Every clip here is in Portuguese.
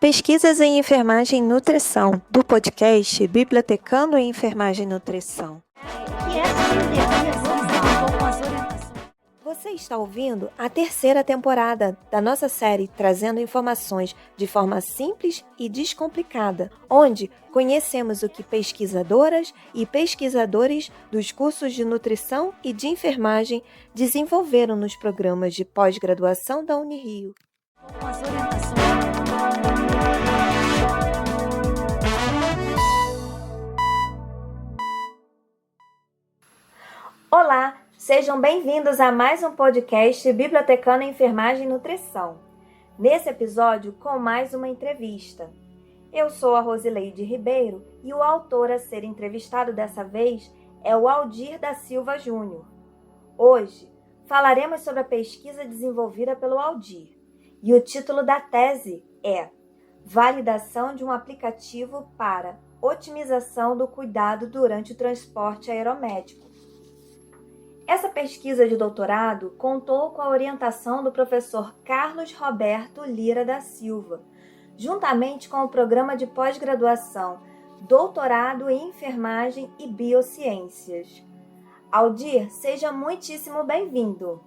Pesquisas em Enfermagem e Nutrição, do podcast Bibliotecando em Enfermagem e Nutrição. Você está ouvindo a terceira temporada da nossa série Trazendo Informações de forma simples e descomplicada, onde conhecemos o que pesquisadoras e pesquisadores dos cursos de nutrição e de enfermagem desenvolveram nos programas de pós-graduação da Unirio. Olá, sejam bem-vindos a mais um podcast Bibliotecando em Enfermagem e Nutrição. Nesse episódio, com mais uma entrevista. Eu sou a Rosileide Ribeiro e o autor a ser entrevistado dessa vez é o Aldir da Silva Júnior. Hoje, falaremos sobre a pesquisa desenvolvida pelo Aldir e o título da tese é Validação de um aplicativo para otimização do cuidado durante o transporte aeromédico. Essa pesquisa de doutorado contou com a orientação do professor Carlos Roberto Lira da Silva, juntamente com o programa de pós-graduação Doutorado em Enfermagem e Biociências. Aldir, seja muitíssimo bem-vindo.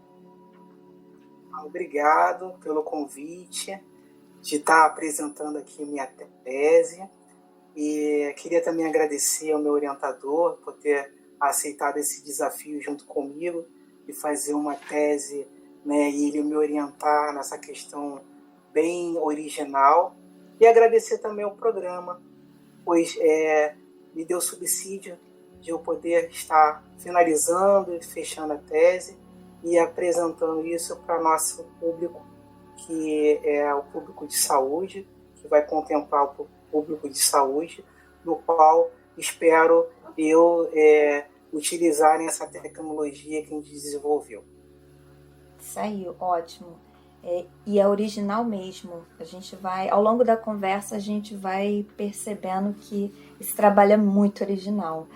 Obrigado pelo convite de estar apresentando aqui minha tese. E queria também agradecer ao meu orientador por ter aceitado esse desafio junto comigo e fazer uma tese, né, e ele me orientar nessa questão bem original. E agradecer também ao programa, pois me deu subsídio de eu poder estar finalizando e fechando a tese e apresentando isso para nosso público, que é o público de saúde, que vai contemplar o público de saúde, no qual espero eu utilizarem essa tecnologia que a gente desenvolveu. Isso aí, ótimo. E é original mesmo. A gente vai, ao longo da conversa, a gente vai percebendo que esse trabalho é muito original.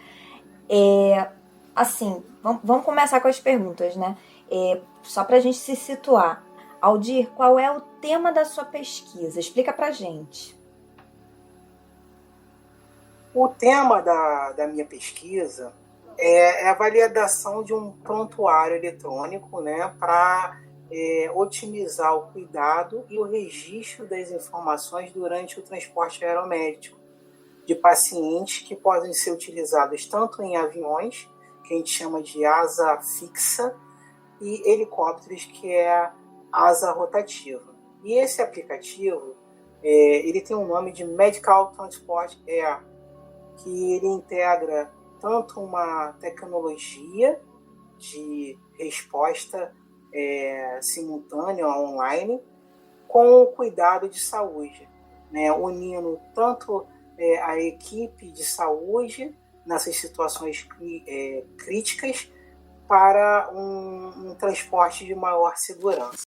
Assim, vamos começar com as perguntas, né? Só para a gente se situar. Aldir, qual é o tema da sua pesquisa? Explica pra gente. O tema da minha pesquisa é a validação de um prontuário eletrônico, né, para otimizar o cuidado e o registro das informações durante o transporte aeromédico de pacientes que podem ser utilizados tanto em aviões, que a gente chama de asa fixa, e helicópteros, que é a asa rotativa. E esse aplicativo ele tem o nome de Medical Transport Air, que ele integra tanto uma tecnologia de resposta simultânea online com o cuidado de saúde, né, unindo tanto a equipe de saúde nessas situações críticas para um transporte de maior segurança.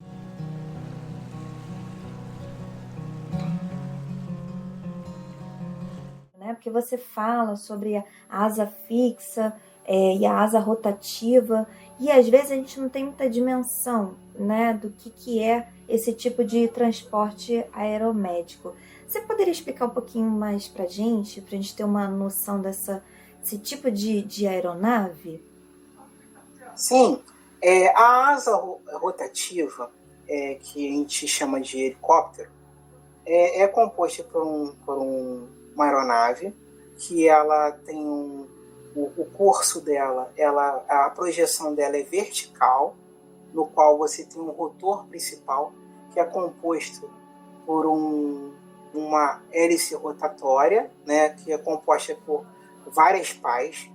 Porque você fala sobre a asa fixa e a asa rotativa, e às vezes a gente não tem muita dimensão, né, do que é esse tipo de transporte aeromédico. Você poderia explicar um pouquinho mais para a gente ter uma noção desse tipo de aeronave? Sim, a asa rotativa, que a gente chama de helicóptero, é composta por uma aeronave que ela tem o curso dela, a projeção dela é vertical, no qual você tem um rotor principal que é composto por uma hélice rotatória, né, que é composta por várias pás,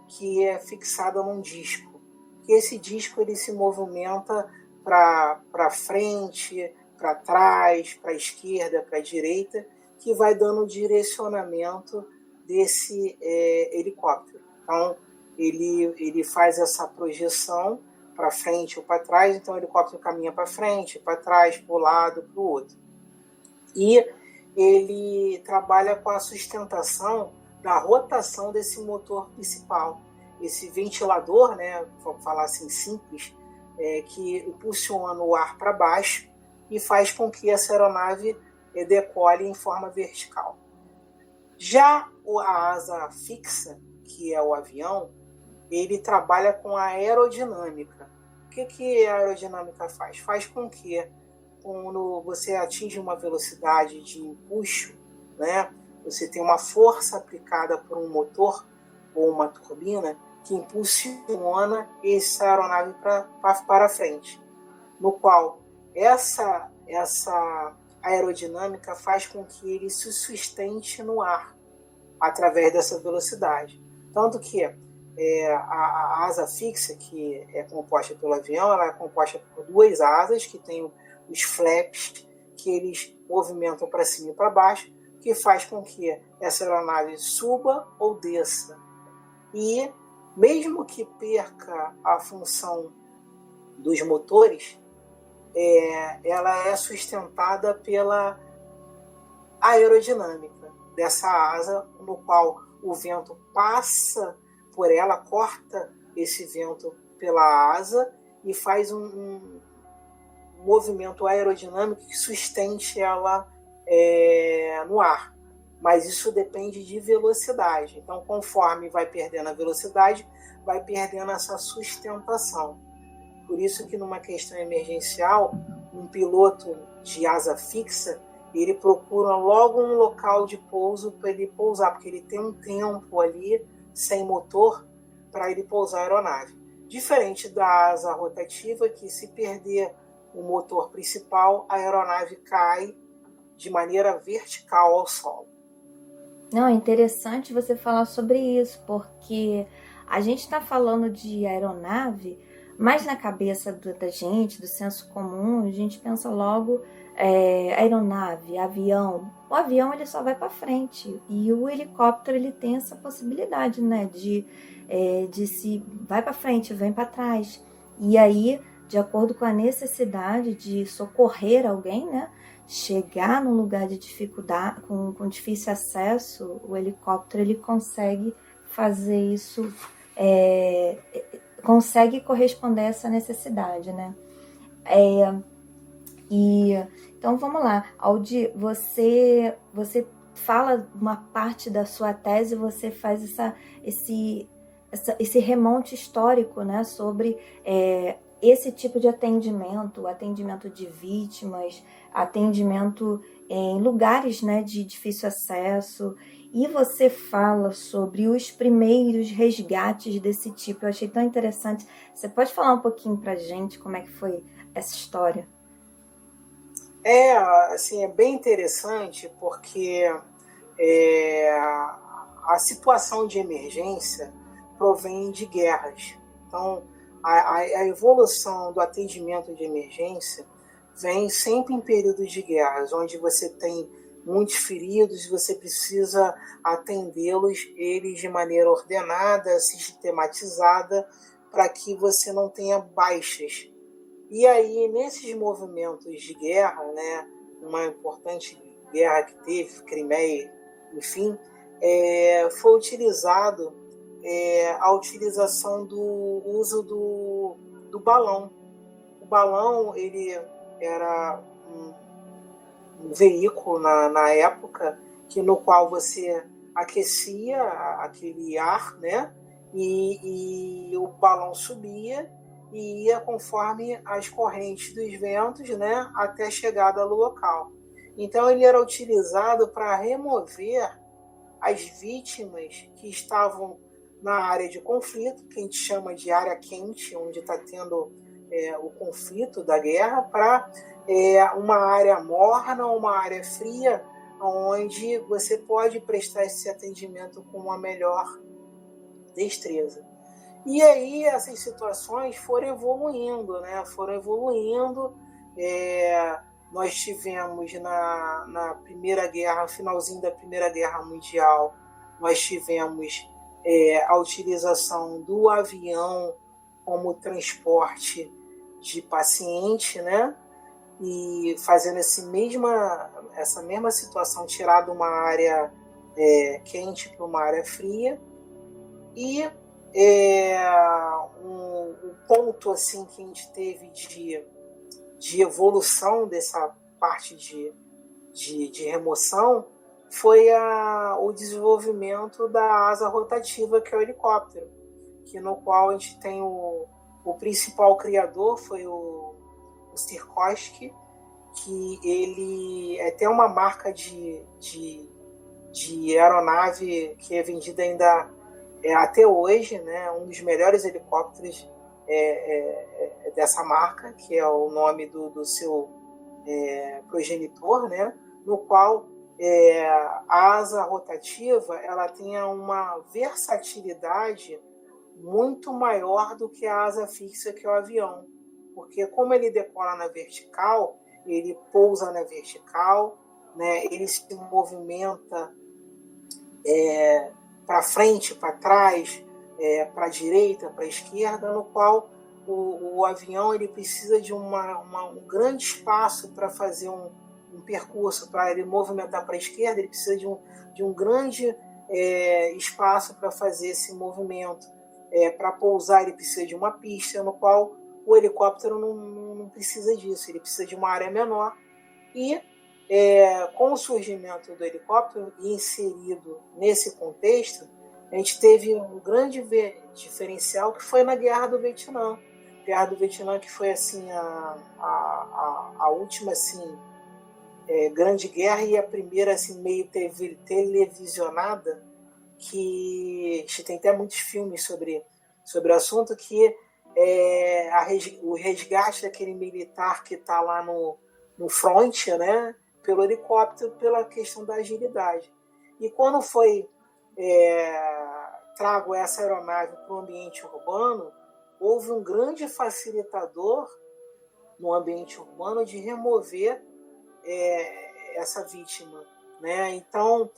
que é fixada num disco. E esse disco ele se movimenta para frente, para trás, para a esquerda, para a direita, que vai dando o direcionamento desse helicóptero. Então, ele faz essa projeção para frente ou para trás, então o helicóptero caminha para frente, para trás, para o lado, para o outro. E ele trabalha com a sustentação da rotação desse motor principal. Esse ventilador, né, vamos falar assim simples, que impulsiona o ar para baixo e faz com que essa aeronave decolle em forma vertical. Já a asa fixa, que é o avião, ele trabalha com a aerodinâmica. O que a aerodinâmica faz? Faz com que, quando você atinge uma velocidade de empuxo, né, você tem uma força aplicada por um motor ou uma turbina que impulsiona essa aeronave para frente, no qual essa aerodinâmica faz com que ele se sustente no ar através dessa velocidade. Tanto que a asa fixa, que é composta pelo avião, ela é composta por duas asas que tem os flaps, que eles movimentam para cima e para baixo, que faz com que essa aeronave suba ou desça. E mesmo que perca a função dos motores, ela é sustentada pela aerodinâmica dessa asa, no qual o vento passa por ela, corta esse vento pela asa e faz um movimento aerodinâmico que sustente ela no ar. Mas isso depende de velocidade. Então, conforme vai perdendo a velocidade, vai perdendo essa sustentação. Por isso que numa questão emergencial, um piloto de asa fixa, ele procura logo um local de pouso para ele pousar, porque ele tem um tempo ali sem motor para ele pousar a aeronave. Diferente da asa rotativa, que se perder o motor principal, a aeronave cai de maneira vertical ao solo. Não, é interessante você falar sobre isso, porque a gente está falando de aeronave, mas na cabeça da gente, do senso comum, a gente pensa logo aeronave, avião. O avião ele só vai para frente e o helicóptero ele tem essa possibilidade, né, de se vai para frente, vem para trás. E aí, de acordo com a necessidade de socorrer alguém, né, chegar num lugar de dificuldade, com difícil acesso, o helicóptero ele consegue fazer isso, consegue corresponder a essa necessidade, né? Então vamos lá, Aldir, você fala uma parte da sua tese, você faz esse remonte histórico, né, sobre esse tipo de atendimento de vítimas, atendimento em lugares, né, de difícil acesso, e você fala sobre os primeiros resgates desse tipo. Eu achei tão interessante. Você pode falar um pouquinho pra gente como é que foi essa história? Assim, é bem interessante porque a situação de emergência provém de guerras. Então, a evolução do atendimento de emergência vem sempre em períodos de guerras, onde você tem muitos feridos e você precisa atendê-los eles de maneira ordenada, sistematizada, para que você não tenha baixas. E aí, nesses movimentos de guerra, né, uma importante guerra que teve, Crimeia, enfim, foi utilizado a utilização do uso do balão. O balão ele era um veículo na época no qual você aquecia aquele ar, né, e o balão subia e ia conforme as correntes dos ventos, né, até a chegada no local. Então ele era utilizado para remover as vítimas que estavam na área de conflito, que a gente chama de área quente, onde está tendo o conflito da guerra, para uma área morna, uma área fria, onde você pode prestar esse atendimento com uma melhor destreza. E aí essas situações foram evoluindo, né? Nós tivemos na Primeira Guerra, finalzinho da Primeira Guerra Mundial, nós tivemos a utilização do avião como transporte de paciente, né? E fazendo essa mesma situação, tirar de uma área quente para uma área fria. E um ponto assim, que a gente teve de evolução dessa parte de de remoção foi o desenvolvimento da asa rotativa, que é o helicóptero, no qual a gente tem o principal criador, foi o Sikorsky, que ele tem uma marca de aeronave que é vendida ainda até hoje, né? Um dos melhores helicópteros dessa marca, que é o nome do seu progenitor, né? No qual a asa rotativa ela tem uma versatilidade muito maior do que a asa fixa, que é o avião, porque como ele decola na vertical, ele pousa na vertical, né? Ele se movimenta para frente, para trás, para a direita, para a esquerda, no qual o avião ele precisa de um grande espaço para fazer um percurso, para ele movimentar para a esquerda, ele precisa de um grande espaço para fazer esse movimento. Para pousar, ele precisa de uma pista, no qual o helicóptero não precisa disso, ele precisa de uma área menor. E com o surgimento do helicóptero e inserido nesse contexto, a gente teve um grande diferencial que foi na Guerra do Vietnã. Guerra do Vietnã, que foi assim a última assim, grande guerra e a primeira assim, meio televisionada, que a gente tem até muitos filmes sobre o assunto, que o resgate daquele militar que está lá no front, né, pelo helicóptero, pela questão da agilidade. E quando foi trago essa aeronave para o ambiente urbano, houve um grande facilitador no ambiente urbano de remover essa vítima, né? Então,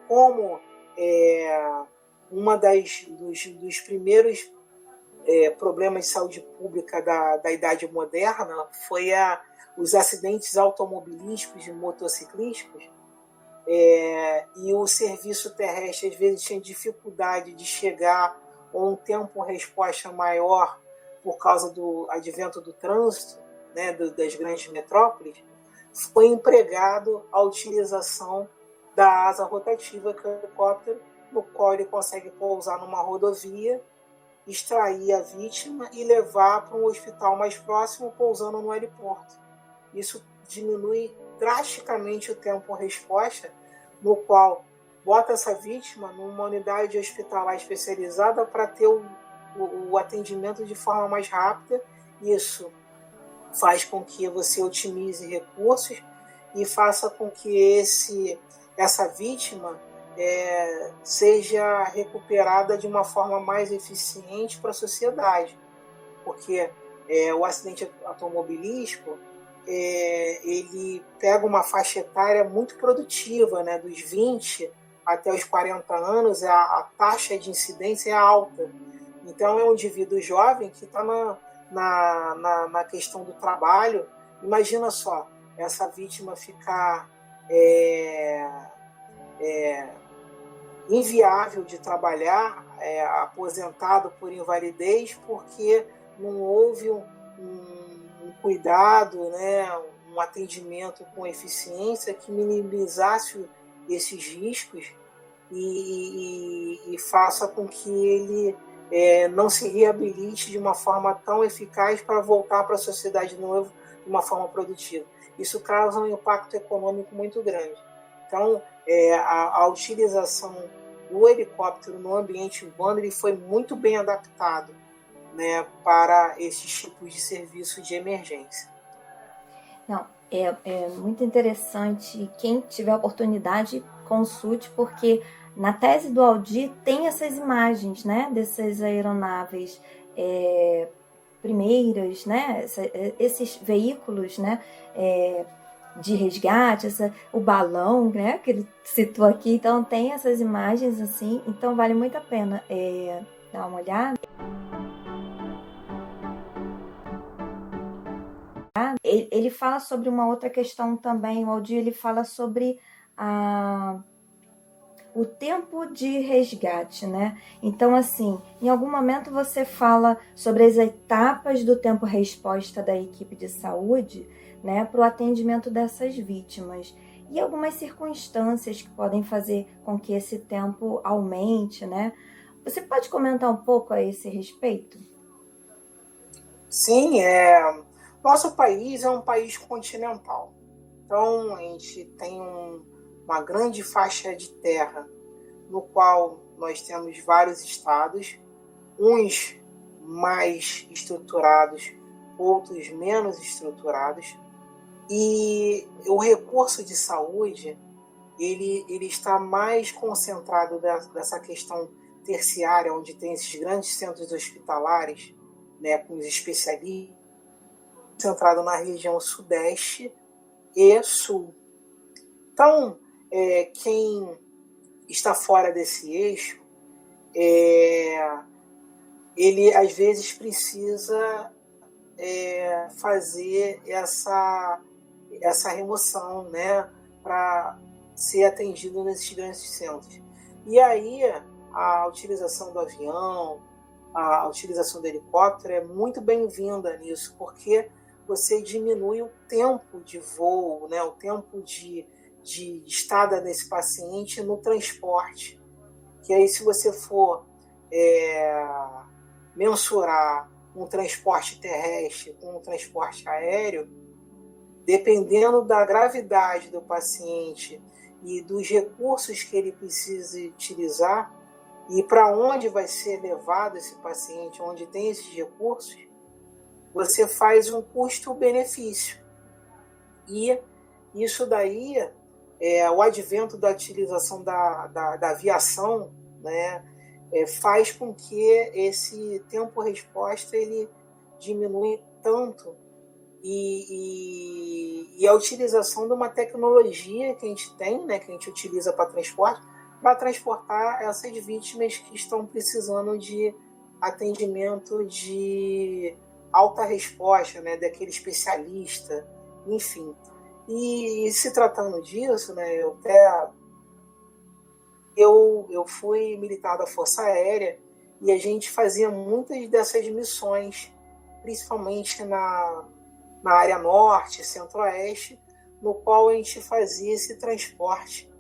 como uma dos primeiros problemas de saúde pública da Idade Moderna foi os acidentes automobilísticos e motociclísticos, e o serviço terrestre às vezes tinha dificuldade de chegar a um tempo-resposta maior por causa do advento do trânsito, né, das grandes metrópoles, foi empregado a utilização da asa rotativa, que é o helicóptero, no qual ele consegue pousar numa rodovia, extrair a vítima e levar para um hospital mais próximo, pousando no aeroporto. Isso diminui drasticamente o tempo-resposta, no qual bota essa vítima numa unidade hospitalar especializada para ter o atendimento de forma mais rápida. Isso faz com que você otimize recursos e faça com que essa vítima seja recuperada de uma forma mais eficiente para a sociedade. Porque o acidente automobilístico ele pega uma faixa etária muito produtiva, né? Dos 20 até os 40 anos, a taxa de incidência é alta. Então, é um indivíduo jovem que está na questão do trabalho. Imagina só, essa vítima ficar inviável de trabalhar, aposentado por invalidez, porque não houve um cuidado, né, um atendimento com eficiência que minimizasse esses riscos e faça com que ele não se reabilite de uma forma tão eficaz para voltar para a sociedade de novo de uma forma produtiva. Isso causa um impacto econômico muito grande. Então, a utilização do helicóptero no ambiente urbano ele foi muito bem adaptado, né, para esses tipos de serviço de emergência. Não, é muito interessante. Quem tiver a oportunidade, consulte, porque na tese do Aldir tem essas imagens, né, dessas aeronaves primeiras, né, esses veículos, né, de resgate, o balão, né, que ele citou aqui. Então tem essas imagens assim, então vale muito a pena dar uma olhada. Ele fala sobre uma outra questão também. O Aldir ele fala sobre o tempo de resgate, né? Então, assim, em algum momento você fala sobre as etapas do tempo-resposta da equipe de saúde, né, para o atendimento dessas vítimas. E algumas circunstâncias que podem fazer com que esse tempo aumente, né? Você pode comentar um pouco a esse respeito? Sim, nosso país é um país continental. Então, a gente tem uma grande faixa de terra, no qual nós temos vários estados, uns mais estruturados, outros menos estruturados. E o recurso de saúde, ele está mais concentrado dessa questão terciária, onde tem esses grandes centros hospitalares, né, com os especialistas, concentrado na região sudeste e sul. Então, quem está fora desse eixo, ele às vezes precisa fazer essa remoção, né, para ser atendido nesses grandes centros. E aí a utilização do avião, a utilização do helicóptero é muito bem-vinda nisso, porque você diminui o tempo de voo, né, o tempo de estada desse paciente no transporte. Que aí, se você for mensurar um transporte terrestre com um transporte aéreo, dependendo da gravidade do paciente e dos recursos que ele precisa utilizar e para onde vai ser levado esse paciente, onde tem esses recursos, você faz um custo-benefício. E isso daí, o advento da utilização da aviação, né, faz com que esse tempo-resposta ele diminui tanto e a utilização de uma tecnologia que a gente tem, né, que a gente utiliza para transportar essas vítimas que estão precisando de atendimento de alta resposta, né, daquele especialista, enfim. E se tratando disso, né, eu fui militar da Força Aérea e a gente fazia muitas dessas missões, principalmente na área norte, centro-oeste, no qual a gente fazia esse transporte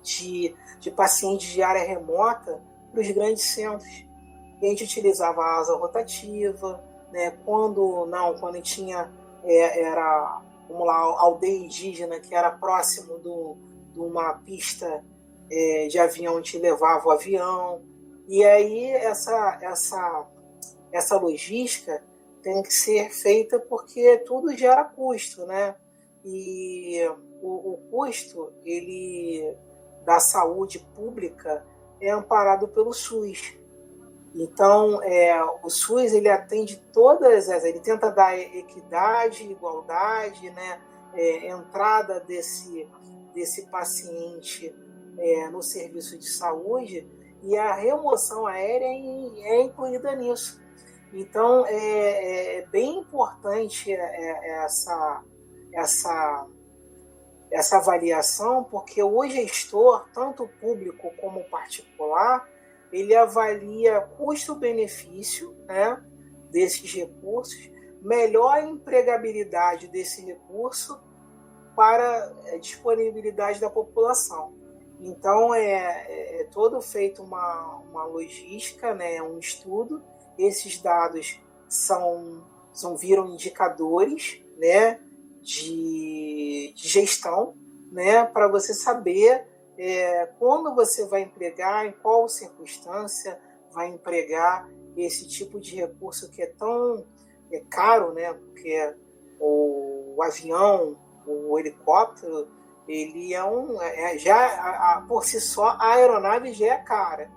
de pacientes de área remota para os grandes centros. E a gente utilizava a asa rotativa, né? Quando tinha era, vamos lá, aldeia indígena que era próximo de uma pista de avião, a gente levava o avião. E aí essa logística tem que ser feita porque tudo gera custo, né? E o custo da saúde pública é amparado pelo SUS. Então, o SUS ele atende ele tenta dar equidade, igualdade, né? Entrada desse paciente no serviço de saúde, e a remoção aérea é incluída nisso. Então, é bem importante essa avaliação, porque o gestor, tanto público como particular, ele avalia custo-benefício, né, desses recursos, melhor empregabilidade desse recurso para a disponibilidade da população. Então, é todo feito uma logística, né, um estudo. Esses dados viram indicadores, né, de gestão, né, para você saber quando você vai empregar, em qual circunstância vai empregar esse tipo de recurso que é tão caro, né, porque o avião, o helicóptero, ele por si só, a aeronave já é cara.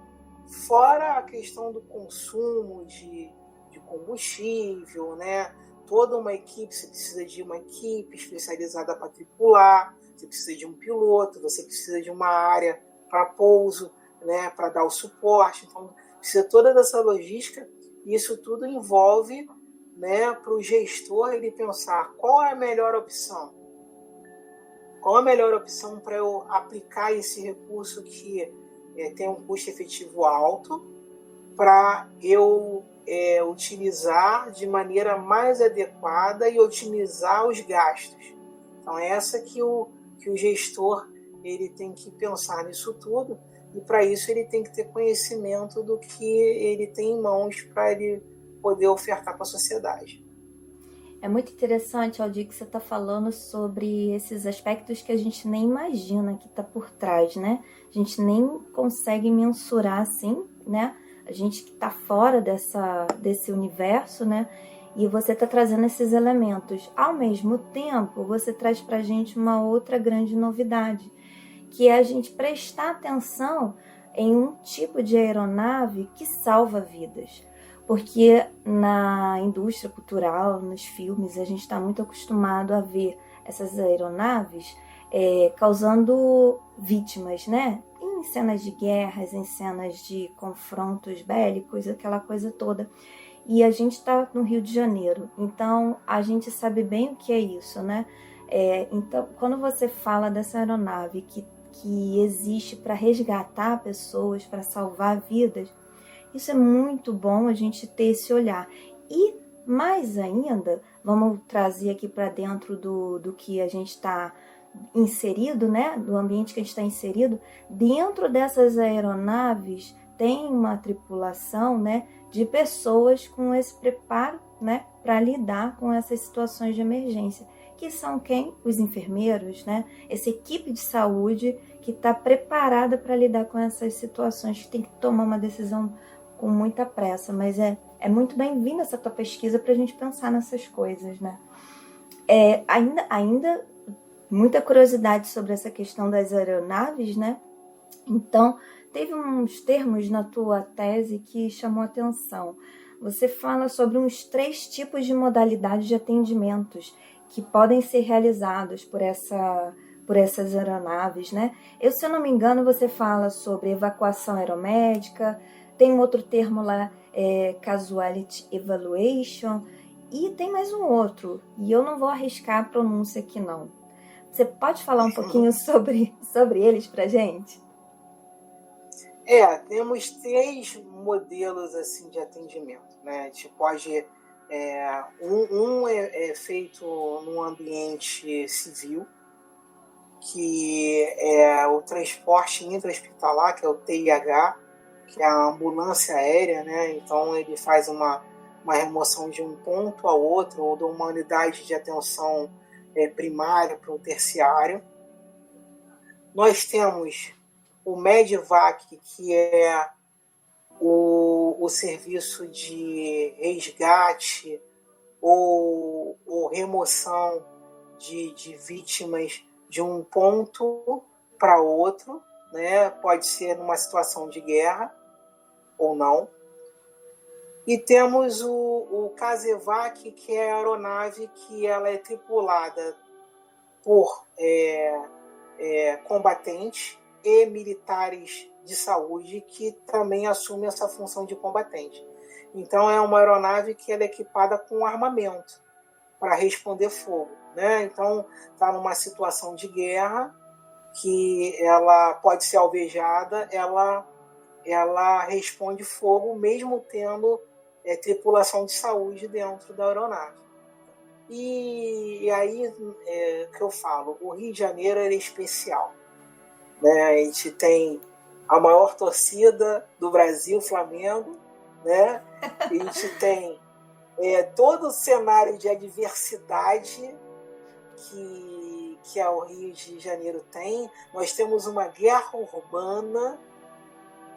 Fora a questão do consumo de combustível, né? Toda uma equipe, você precisa de uma equipe especializada para tripular, você precisa de um piloto, você precisa de uma área para pouso, né? Para dar o suporte. Então, precisa toda dessa logística, e isso tudo envolve, né, para o gestor ele pensar qual é a melhor opção. Qual a melhor opção para eu aplicar esse recurso que tem um custo efetivo alto, para eu utilizar de maneira mais adequada e otimizar os gastos. Então, essa que o gestor ele tem que pensar nisso tudo, e para isso ele tem que ter conhecimento do que ele tem em mãos para ele poder ofertar para a sociedade. É muito interessante, Aldir, que você está falando sobre esses aspectos que a gente nem imagina que está por trás, né? A gente nem consegue mensurar assim, né? A gente que está fora desse universo, né? E você está trazendo esses elementos. Ao mesmo tempo, você traz para a gente uma outra grande novidade, que é a gente prestar atenção em um tipo de aeronave que salva vidas. Porque na indústria cultural, nos filmes, a gente está muito acostumado a ver essas aeronaves causando vítimas, né? Em cenas de guerras, em cenas de confrontos bélicos, aquela coisa toda. E a gente está no Rio de Janeiro, então a gente sabe bem o que é isso, né? Então, quando você fala dessa aeronave que existe para resgatar pessoas, para salvar vidas, isso é muito bom a gente ter esse olhar. E mais ainda, vamos trazer aqui para dentro do que a gente está inserido, né? Do ambiente que a gente está inserido. Dentro dessas aeronaves tem uma tripulação, né? De pessoas com esse preparo, né? Para lidar com essas situações de emergência. Que são quem? Os enfermeiros, né? Essa equipe de saúde que está preparada para lidar com essas situações, que tem que tomar uma decisão com muita pressa, mas é muito bem-vinda essa tua pesquisa para a gente pensar nessas coisas, né? Ainda muita curiosidade sobre essa questão das aeronaves, né? Então, teve uns termos na tua tese que chamou a atenção. Você fala sobre uns 3 tipos de modalidades de atendimentos que podem ser realizados por essas aeronaves, né? Se eu não me engano, você fala sobre evacuação aeromédica, tem um outro termo lá, Casualty Evaluation, e tem mais um outro, e eu não vou arriscar a pronúncia aqui não. Você pode falar um pouquinho sobre eles pra gente? Temos 3 modelos assim, de atendimento, né? A gente pode... um é feito num ambiente civil, que é o transporte intra-hospitalar, que é o TIH, que é a ambulância aérea, né? Então ele faz uma remoção de um ponto ao outro, ou de uma unidade de atenção primária para o terciário. Nós temos o Medivac, que é o serviço de resgate ou remoção de vítimas de um ponto para outro, né? Pode ser numa situação de guerra ou não. E temos o Casevac, que é a aeronave que ela é tripulada por combatentes e militares de saúde que também assumem essa função de combatente. Então é uma aeronave que ela é equipada com armamento para responder fogo, né? Então está numa situação de guerra que ela pode ser alvejada, ela responde fogo mesmo tendo tripulação de saúde dentro da aeronave. E aí que eu falo, o Rio de Janeiro é especial, né? A gente tem a maior torcida do Brasil, Flamengo, né? A gente tem todo o cenário de adversidade que o Rio de Janeiro tem. Nós temos uma guerra urbana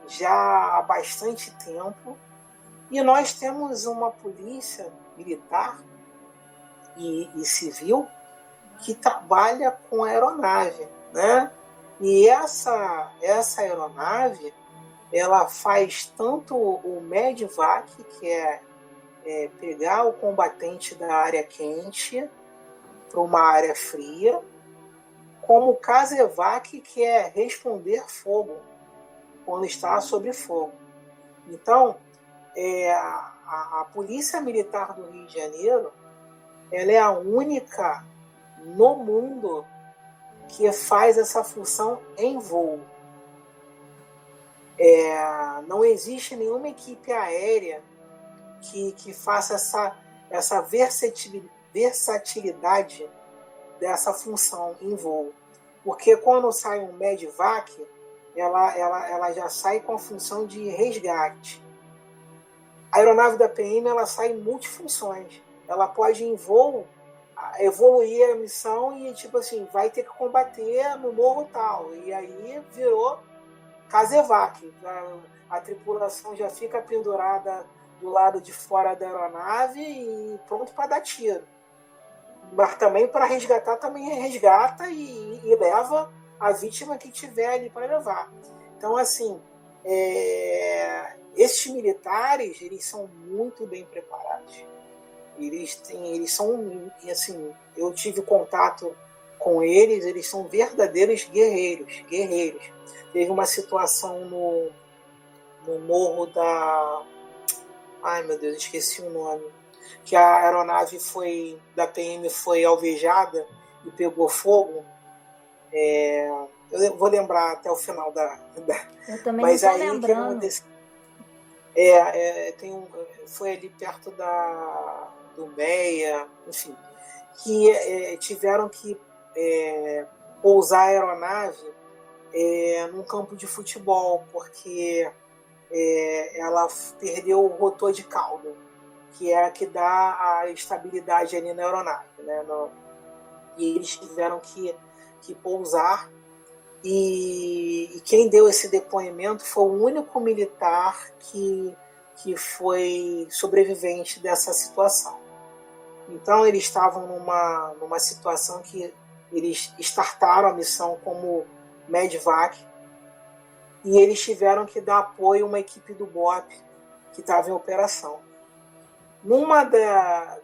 já há bastante tempo, e nós temos uma polícia militar e civil que trabalha com aeronave, né? E essa aeronave, ela faz tanto o Medivac, que é pegar o combatente da área quente para uma área fria, como o Casevac, que é responder fogo quando está sob fogo. Então, a Polícia Militar do Rio de Janeiro, ela é a única no mundo que faz essa função em voo. Não existe nenhuma equipe aérea que faça essa versatilidade dessa função em voo. Porque quando sai um MEDVAC, ela já sai com a função de resgate. A aeronave da PM ela sai em multifunções. Ela pode, em voo, evoluir a missão e, tipo assim, vai ter que combater no morro tal. E aí virou casevac. A tripulação já fica pendurada do lado de fora da aeronave e pronto para dar tiro. Mas também para resgatar, também resgata e leva a vítima que tiver ali para levar. Então, assim, esses militares, eles são muito bem preparados. Eles são, assim, eu tive contato com eles são verdadeiros guerreiros. Teve uma situação no morro da... Ai, meu Deus, esqueci o nome. Que a aeronave da PM foi alvejada e pegou fogo. Eu vou lembrar até o final eu também mas não tô aí lembrando. Foi ali perto do Meia, enfim, que tiveram que pousar a aeronave num campo de futebol, porque ela perdeu o rotor de cauda, que é a que dá a estabilidade ali na aeronave, né? E eles tiveram que pousar, e quem deu esse depoimento foi o único militar que foi sobrevivente dessa situação. Então eles estavam numa situação que eles startaram a missão como MEDVAC, e eles tiveram que dar apoio a uma equipe do BOP que estava em operação. Numa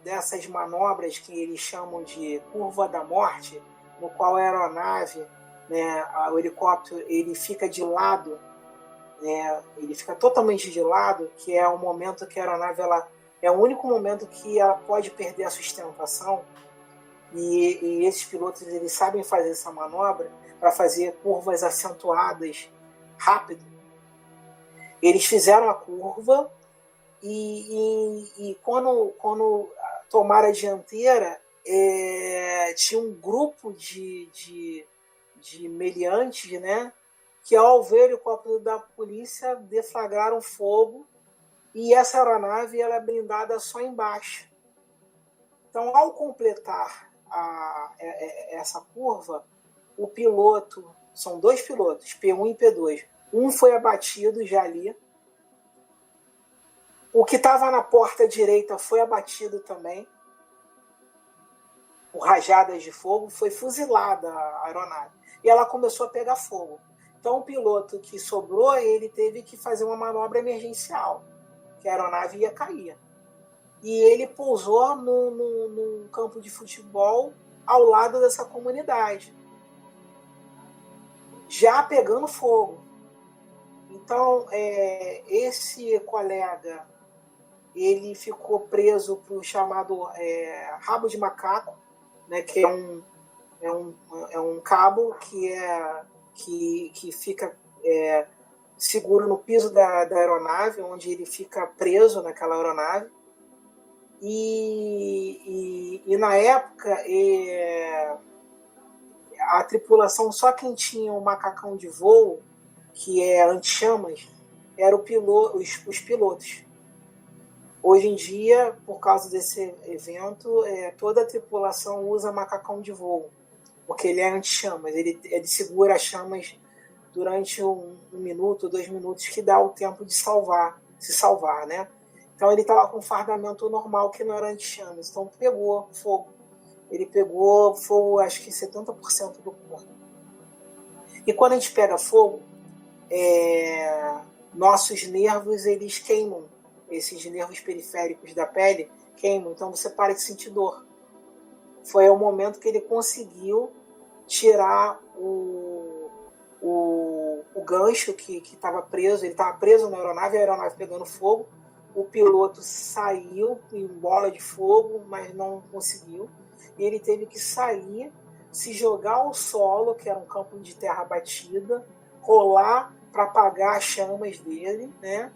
dessas manobras que eles chamam de curva da morte, no qual a aeronave, né, o helicóptero, ele fica de lado, né, ele fica totalmente de lado, que é o momento que a aeronave é o único momento que ela pode perder a sustentação, e esses pilotos eles sabem fazer essa manobra para fazer curvas acentuadas rápido. Eles fizeram a curva e quando tomaram a dianteira, tinha um grupo de meliantes, né, que ao ver o helicóptero da polícia deflagraram fogo, e essa aeronave ela é blindada só embaixo. Então, ao completar essa curva, o piloto, são dois pilotos, P1 e P2, um foi abatido já ali, o que estava na porta direita foi abatido também, por rajadas de fogo, foi fuzilada a aeronave, e ela começou a pegar fogo. Então o piloto que sobrou, ele teve que fazer uma manobra emergencial, que a aeronave ia cair. E ele pousou num campo de futebol ao lado dessa comunidade, já pegando fogo. Então, esse colega, ele ficou preso para o chamado rabo de macaco, né, que é um cabo que fica seguro no piso da aeronave, onde ele fica preso naquela aeronave. E na época, a tripulação, só quem tinha um macacão de voo, que é anti-chamas, eram os pilotos. Hoje em dia, por causa desse evento, toda a tripulação usa macacão de voo, porque ele é anti-chamas, ele segura as chamas durante um minuto, 2 minutos, que dá o tempo de se salvar, né? Então ele estava com um fardamento normal, que não era anti-chamas, então pegou fogo. Ele pegou fogo, acho que 70% do corpo. E quando a gente pega fogo, nossos nervos, eles queimam. Esses nervos periféricos da pele queimam, então você para de sentir dor. Foi o momento que ele conseguiu tirar o gancho que estava preso. Ele estava preso na aeronave, a aeronave pegando fogo. O piloto saiu em bola de fogo, mas não conseguiu. E ele teve que sair, se jogar ao solo, que era um campo de terra batida, rolar para apagar as chamas dele, né?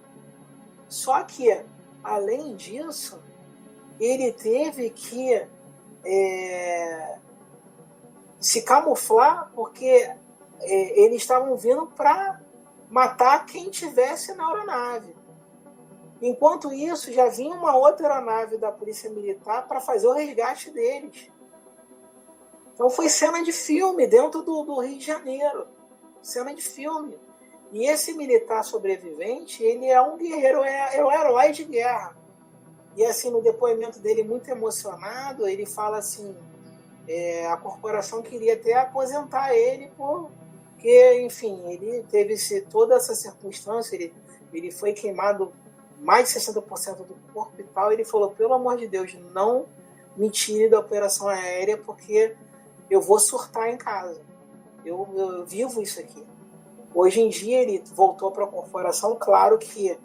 Só que além disso, ele teve que se camuflar porque eles estavam vindo para matar quem tivesse na aeronave. Enquanto isso, já vinha uma outra aeronave da Polícia Militar para fazer o resgate deles. Então foi cena de filme dentro do Rio de Janeiro. Cena de filme. E esse militar sobrevivente, ele é um guerreiro, é um herói de guerra. E assim, no depoimento dele, muito emocionado, ele fala assim, a corporação queria até aposentar ele, porque, enfim, ele teve toda essa circunstância, ele foi queimado mais de 60% do corpo e tal. Ele falou, pelo amor de Deus, não me tire da operação aérea, porque eu vou surtar em casa. Eu vivo isso aqui. Hoje em dia ele voltou para a corporação, claro que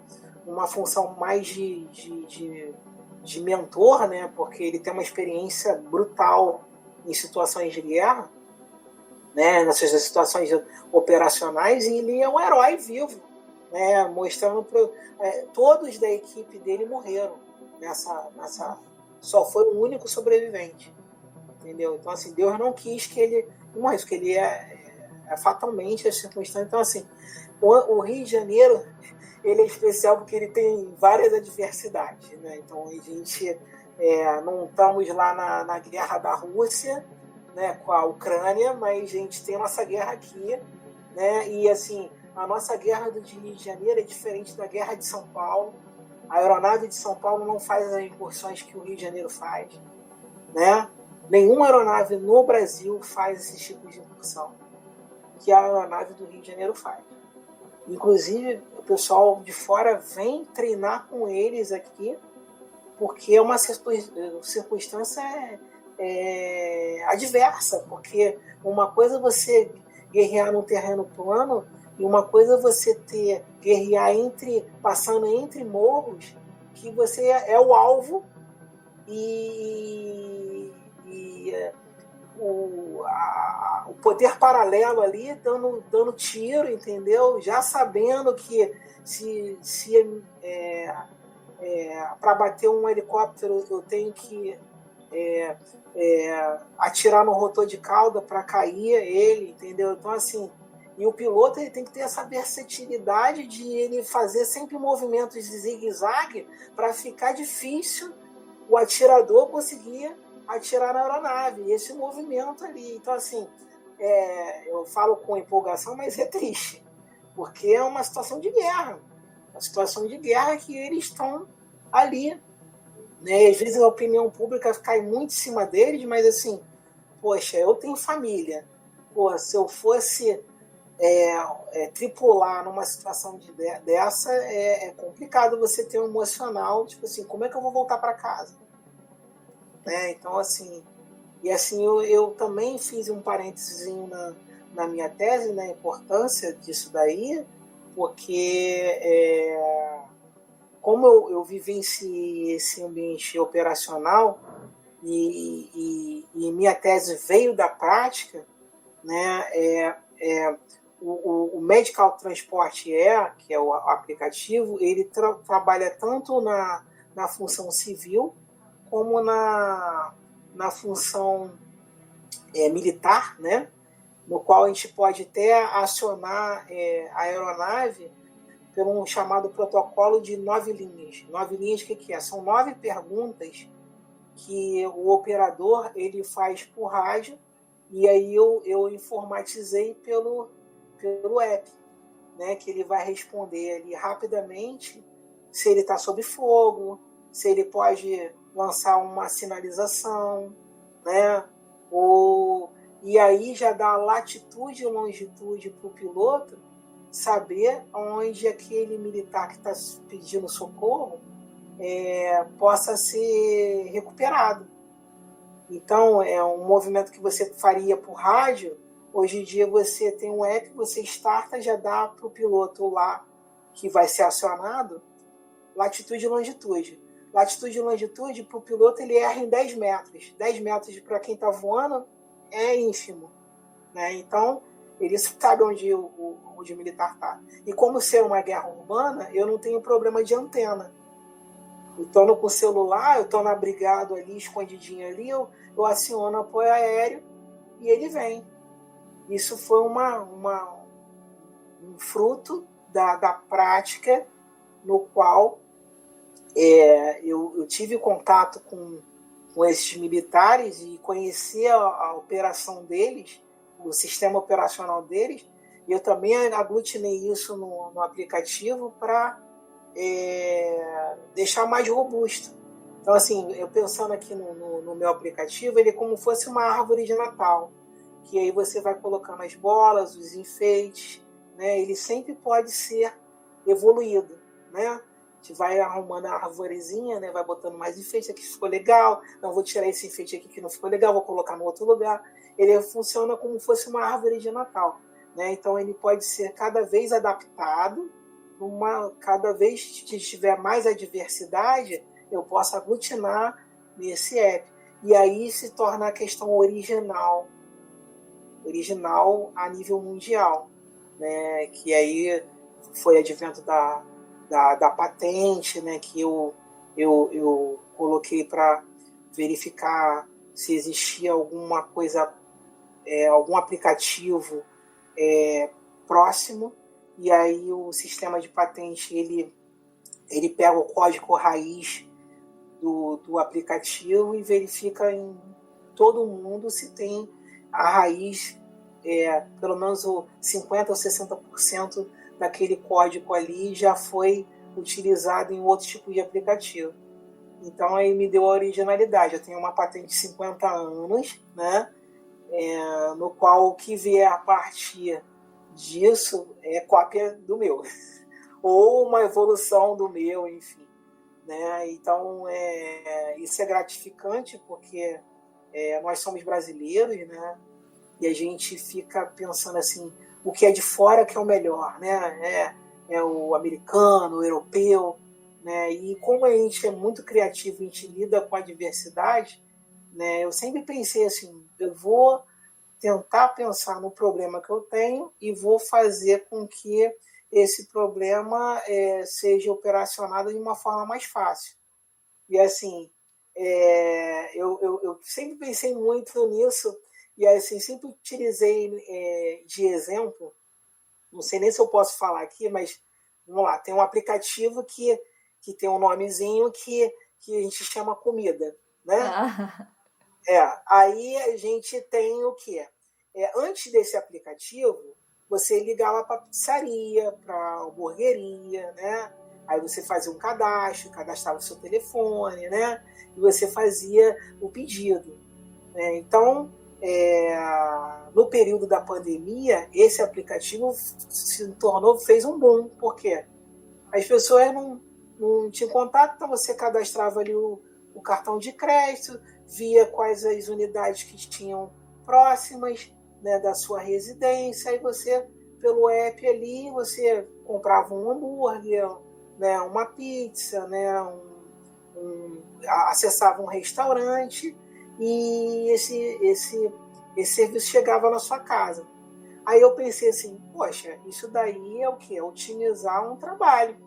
uma função mais de mentor, né? Porque ele tem uma experiência brutal em situações de guerra, né? Nessas situações operacionais, e ele é um herói vivo, né? Mostrando todos da equipe dele morreram nessa só foi o único sobrevivente, entendeu? Então assim, Deus não quis que ele morresse, porque ele fatalmente as circunstâncias. Então assim, o Rio de Janeiro, ele é especial porque ele tem várias adversidades, né? Então a gente não estamos lá na guerra da Rússia, né, com a Ucrânia, mas a gente tem a nossa guerra aqui, né? E assim, a nossa guerra do Rio de Janeiro é diferente da guerra de São Paulo. A aeronave de São Paulo não faz as incursões que o Rio de Janeiro faz, né? Nenhuma aeronave no Brasil faz esses tipos de incursão que a aeronave do Rio de Janeiro faz. Inclusive, o pessoal de fora vem treinar com eles aqui, porque é uma circunstância adversa, porque uma coisa é você guerrear num terreno plano e uma coisa é você guerrear passando entre morros, que você é o alvo e o poder paralelo ali dando tiro, entendeu? Já sabendo que se para bater um helicóptero eu tenho que atirar no rotor de cauda para cair ele, entendeu? Então assim, e o piloto ele tem que ter essa versatilidade de ele fazer sempre movimentos de zigue-zague para ficar difícil o atirador conseguir atirar na aeronave, e esse movimento ali. Então assim, eu falo com empolgação, mas é triste, porque é uma situação de guerra, uma situação de guerra que eles estão ali, né? Às vezes a opinião pública cai muito em cima deles, mas assim, poxa, eu tenho família, pô, se eu fosse tripular numa situação dessa, é complicado você ter um emocional, tipo assim, como é que eu vou voltar para casa? Né? Então assim, e assim eu também fiz um parênteses na minha tese, na importância disso daí, porque como eu vivenciei esse ambiente operacional e minha tese veio da prática, né? O Medical Transport Air, que é o aplicativo, ele trabalha tanto na função civil como na função militar, né? No qual a gente pode até acionar a aeronave pelo um chamado protocolo de 9 linhas. 9 linhas, o que é? São 9 perguntas que o operador ele faz por rádio, e aí eu informatizei pelo app, né? Que ele vai responder ali rapidamente se ele está sob fogo, se ele pode lançar uma sinalização, né? E aí já dá latitude e longitude para o piloto saber onde aquele militar que está pedindo socorro possa ser recuperado. Então, é um movimento que você faria por rádio. Hoje em dia você tem um app, você starta, já dá para o piloto lá, que vai ser acionado, latitude e longitude. Latitude e longitude, para o piloto, ele erra em 10 metros. 10 metros para quem está voando é ínfimo, né? Então, ele sabe onde o militar está. E como ser uma guerra urbana, eu não tenho problema de antena. Eu estou com o celular, eu estou no abrigado ali, escondidinho ali, eu aciono o apoio aéreo e ele vem. Isso foi um fruto da prática no qual eu tive contato com esses militares e conheci a operação deles, o sistema operacional deles, e eu também aglutinei isso no aplicativo para deixar mais robusto. Então, assim, eu pensando aqui no meu aplicativo, ele é como fosse uma árvore de Natal, que aí você vai colocando as bolas, os enfeites, né? Ele sempre pode ser evoluído, né? A gente vai arrumando a arvorezinha, né? Vai botando mais enfeite, aqui ficou legal, não vou tirar esse enfeite aqui que não ficou legal, vou colocar no outro lugar. Ele funciona como fosse uma árvore de Natal, né? Então ele pode ser cada vez adaptado, cada vez que tiver mais adversidade, eu posso aglutinar nesse app. E aí se torna a questão original a nível mundial, né? Que aí foi advento da patente, né? Que eu coloquei para verificar se existia alguma coisa, algum aplicativo próximo, e aí o sistema de patente ele pega o código raiz do aplicativo e verifica em todo mundo se tem a raiz, pelo menos o 50% ou 60% daquele código ali já foi utilizado em outro tipo de aplicativo. Então aí me deu a originalidade. Eu tenho uma patente de 50 anos, né? No qual o que vier a partir disso é cópia do meu, ou uma evolução do meu, enfim. Né? Então, isso é gratificante porque nós somos brasileiros, né? E a gente fica pensando assim, o que é de fora que é o melhor, né? É o americano, o europeu, né? E como a gente é muito criativo, a gente lida com a diversidade, né? Eu sempre pensei assim, eu vou tentar pensar no problema que eu tenho e vou fazer com que esse problema seja operacionado de uma forma mais fácil. E assim, eu sempre pensei muito nisso e assim, sempre utilizei de exemplo, não sei nem se eu posso falar aqui, mas vamos lá, tem um aplicativo que tem um nomezinho que a gente chama comida, né? Ah. Aí a gente tem o quê? Antes desse aplicativo, você ligava para a pizzaria, para a hamburgueria, né? Aí você fazia um cadastro, cadastrava o seu telefone, né? E você fazia o pedido, né? Então, no período da pandemia, esse aplicativo fez um boom, porque as pessoas não tinham contato, então você cadastrava ali o cartão de crédito, via quais as unidades que tinham próximas, né, da sua residência, e você, pelo app ali, você comprava um hambúrguer, né, uma pizza, né, acessava um restaurante e esse serviço chegava na sua casa. Aí eu pensei assim, poxa, isso daí é o quê? É otimizar um trabalho.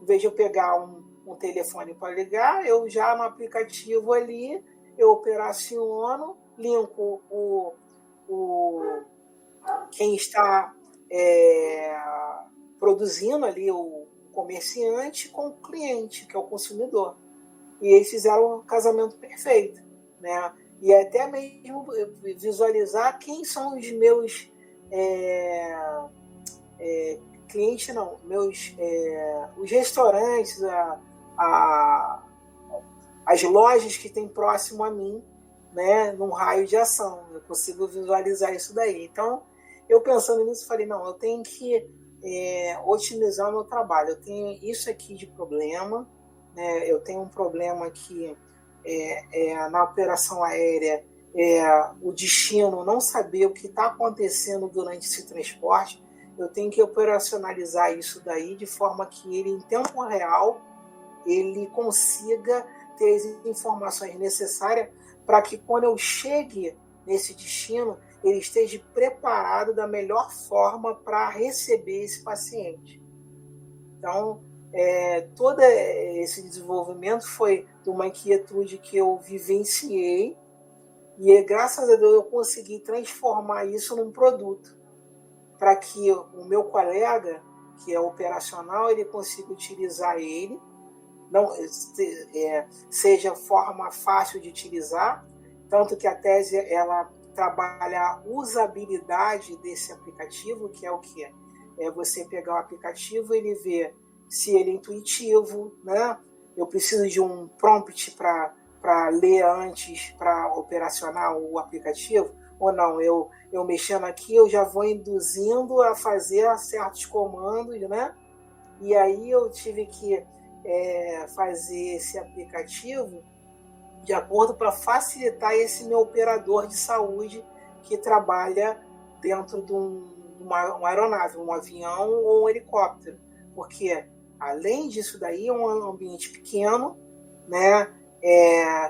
Em vez de eu pegar um telefone para ligar, eu já no aplicativo ali, eu operaciono, linko quem está produzindo ali, o comerciante, com o cliente, que é o consumidor. E eles fizeram um casamento perfeito, né? E até mesmo visualizar quem são os meus clientes, não, os restaurantes, as lojas que tem próximo a mim, né, num raio de ação. Eu consigo visualizar isso daí. Então, eu pensando nisso, falei, não, eu tenho que otimizar o meu trabalho. Eu tenho isso aqui de problema, né? Eu tenho um problema que na operação aérea, o destino não saber o que está acontecendo durante esse transporte. Eu tenho que operacionalizar isso daí de forma que ele, em tempo real, ele consiga ter as informações necessárias para que quando eu chegue nesse destino, ele esteja preparado da melhor forma para receber esse paciente. Então, todo esse desenvolvimento foi de uma inquietude que eu vivenciei e, graças a Deus, eu consegui transformar isso num produto para que o meu colega, que é operacional, ele consiga utilizar ele, não seja forma fácil de utilizar, tanto que a tese ela trabalha a usabilidade desse aplicativo, que é o que é você pegar o aplicativo e ele ver se ele é intuitivo, né? Eu preciso de um prompt para ler antes, para operacionar o aplicativo, ou não, eu mexendo aqui, eu já vou induzindo a fazer certos comandos, né? E aí eu tive que fazer esse aplicativo de acordo para facilitar esse meu operador de saúde que trabalha dentro de uma aeronave, um avião ou um helicóptero. Porque, além disso daí, é um ambiente pequeno, né?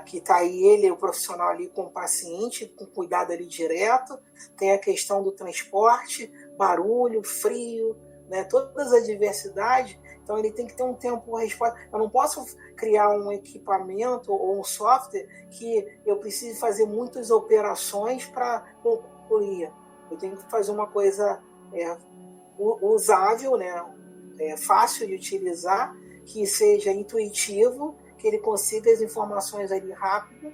Que está aí ele, o profissional ali com o paciente, com cuidado ali direto, tem a questão do transporte, barulho, frio, né? Todas as adversidades. Então ele tem que ter um tempo de resposta. Eu não posso criar um equipamento ou um software que eu precise fazer muitas operações para concluir. Eu tenho que fazer uma coisa usável, né? Fácil de utilizar, que seja intuitivo, que ele consiga as informações ali rápido,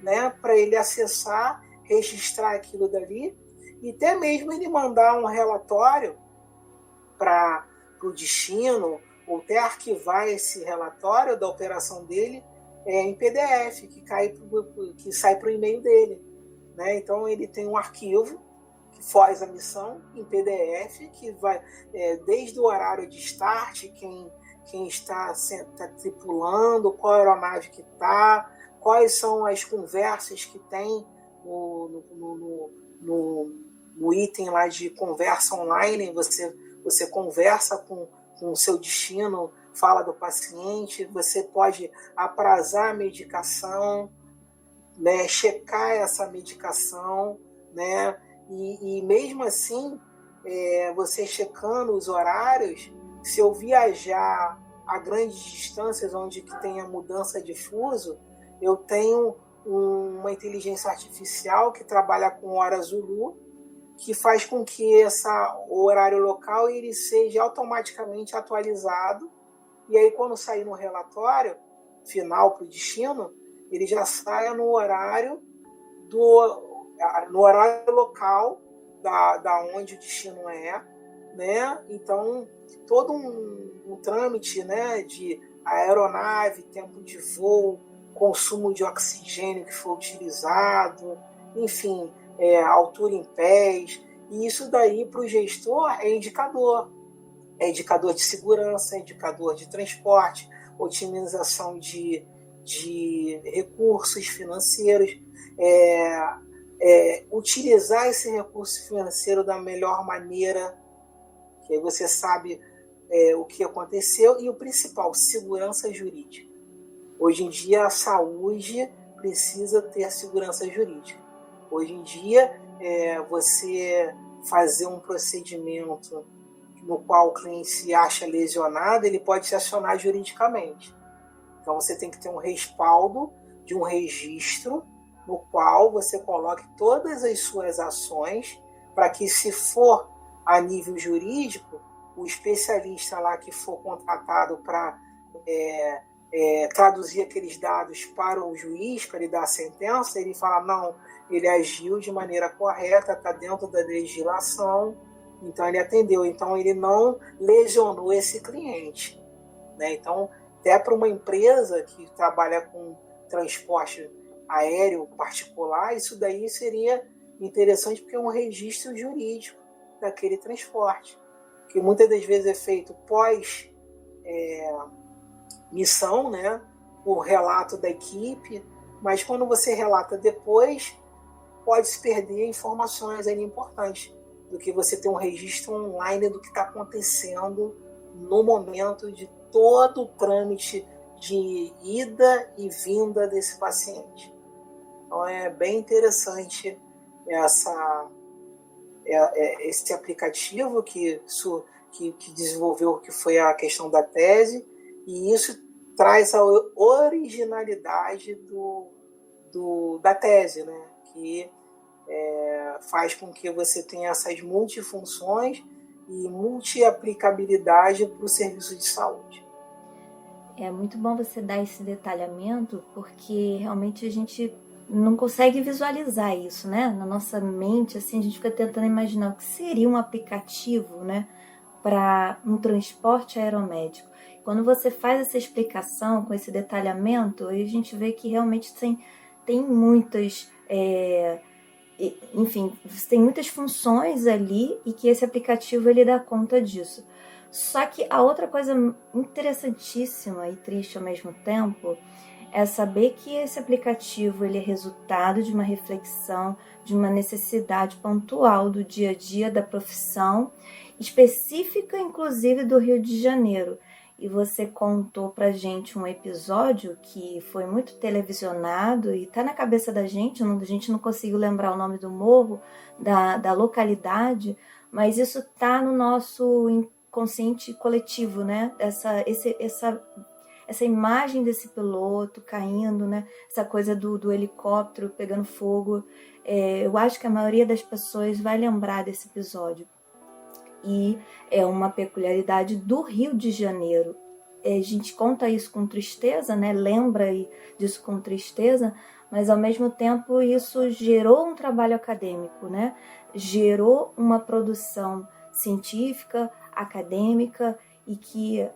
né? Para ele acessar, registrar aquilo dali e até mesmo ele mandar um relatório para o destino, ou até arquivar esse relatório da operação dele em PDF, que sai para o e-mail dele. Né? Então, ele tem um arquivo que faz a missão em PDF, que vai desde o horário de start, quem está tripulando, qual aeronave que está, quais são as conversas que tem no item lá de conversa online, você conversa com o seu destino, fala do paciente, você pode aprazar a medicação, né, checar essa medicação, né, e mesmo assim, você checando os horários, se eu viajar a grandes distâncias onde que tem a mudança de fuso, eu tenho uma inteligência artificial que trabalha com hora Zulu, que faz com que o horário local ele seja automaticamente atualizado, e aí quando sair no relatório final para o destino, ele já saia no horário local da onde o destino né? Então, todo um trâmite, né, de aeronave, tempo de voo, consumo de oxigênio que foi utilizado, enfim, altura em pés, e isso daí para o gestor é indicador de segurança, é indicador de transporte, otimização de recursos financeiros, utilizar esse recurso financeiro da melhor maneira, que aí você sabe o que aconteceu, e o principal, segurança jurídica. Hoje em dia a saúde precisa ter segurança jurídica. Hoje em dia, você fazer um procedimento no qual o cliente se acha lesionado, ele pode se acionar juridicamente. Então, você tem que ter um respaldo de um registro no qual você coloque todas as suas ações para que, se for a nível jurídico, o especialista lá que for contratado para traduzir aqueles dados para o juiz, para ele dar a sentença, ele fala, não, ele agiu de maneira correta, está dentro da legislação, então ele atendeu, então ele não lesionou esse cliente. Né? Então, até para uma empresa que trabalha com transporte aéreo particular, isso daí seria interessante porque é um registro jurídico daquele transporte, que muitas das vezes é feito pós missão, né, o relato da equipe, mas quando você relata depois, pode se perder informações ali importantes do que você ter um registro online do que está acontecendo no momento de todo o trâmite de ida e vinda desse paciente. Então é bem interessante esse aplicativo que que desenvolveu, que foi a questão da tese, e isso traz a originalidade da tese, né? Que faz com que você tenha essas multifunções e multi-aplicabilidade para o serviço de saúde. É muito bom você dar esse detalhamento, porque realmente a gente não consegue visualizar isso, né? Na nossa mente, assim, a gente fica tentando imaginar o que seria um aplicativo, né, para um transporte aeromédico. Quando você faz essa explicação com esse detalhamento, aí a gente vê que realmente tem muitas, enfim, tem muitas funções ali e que esse aplicativo ele dá conta disso. Só que a outra coisa interessantíssima e triste ao mesmo tempo é saber que esse aplicativo ele é resultado de uma reflexão, de uma necessidade pontual do dia a dia da profissão, específica inclusive do Rio de Janeiro. E você contou pra gente um episódio que foi muito televisionado e tá na cabeça da gente, a gente não conseguiu lembrar o nome do morro, da localidade, mas isso tá no nosso inconsciente coletivo, né? Essa imagem desse piloto caindo, né? Essa coisa do helicóptero pegando fogo. Eu acho que a maioria das pessoas vai lembrar desse episódio. E é uma peculiaridade do Rio de Janeiro. A gente conta isso com tristeza, né? Lembra disso com tristeza, mas ao mesmo tempo isso gerou um trabalho acadêmico, né? Gerou uma produção científica, acadêmica, e que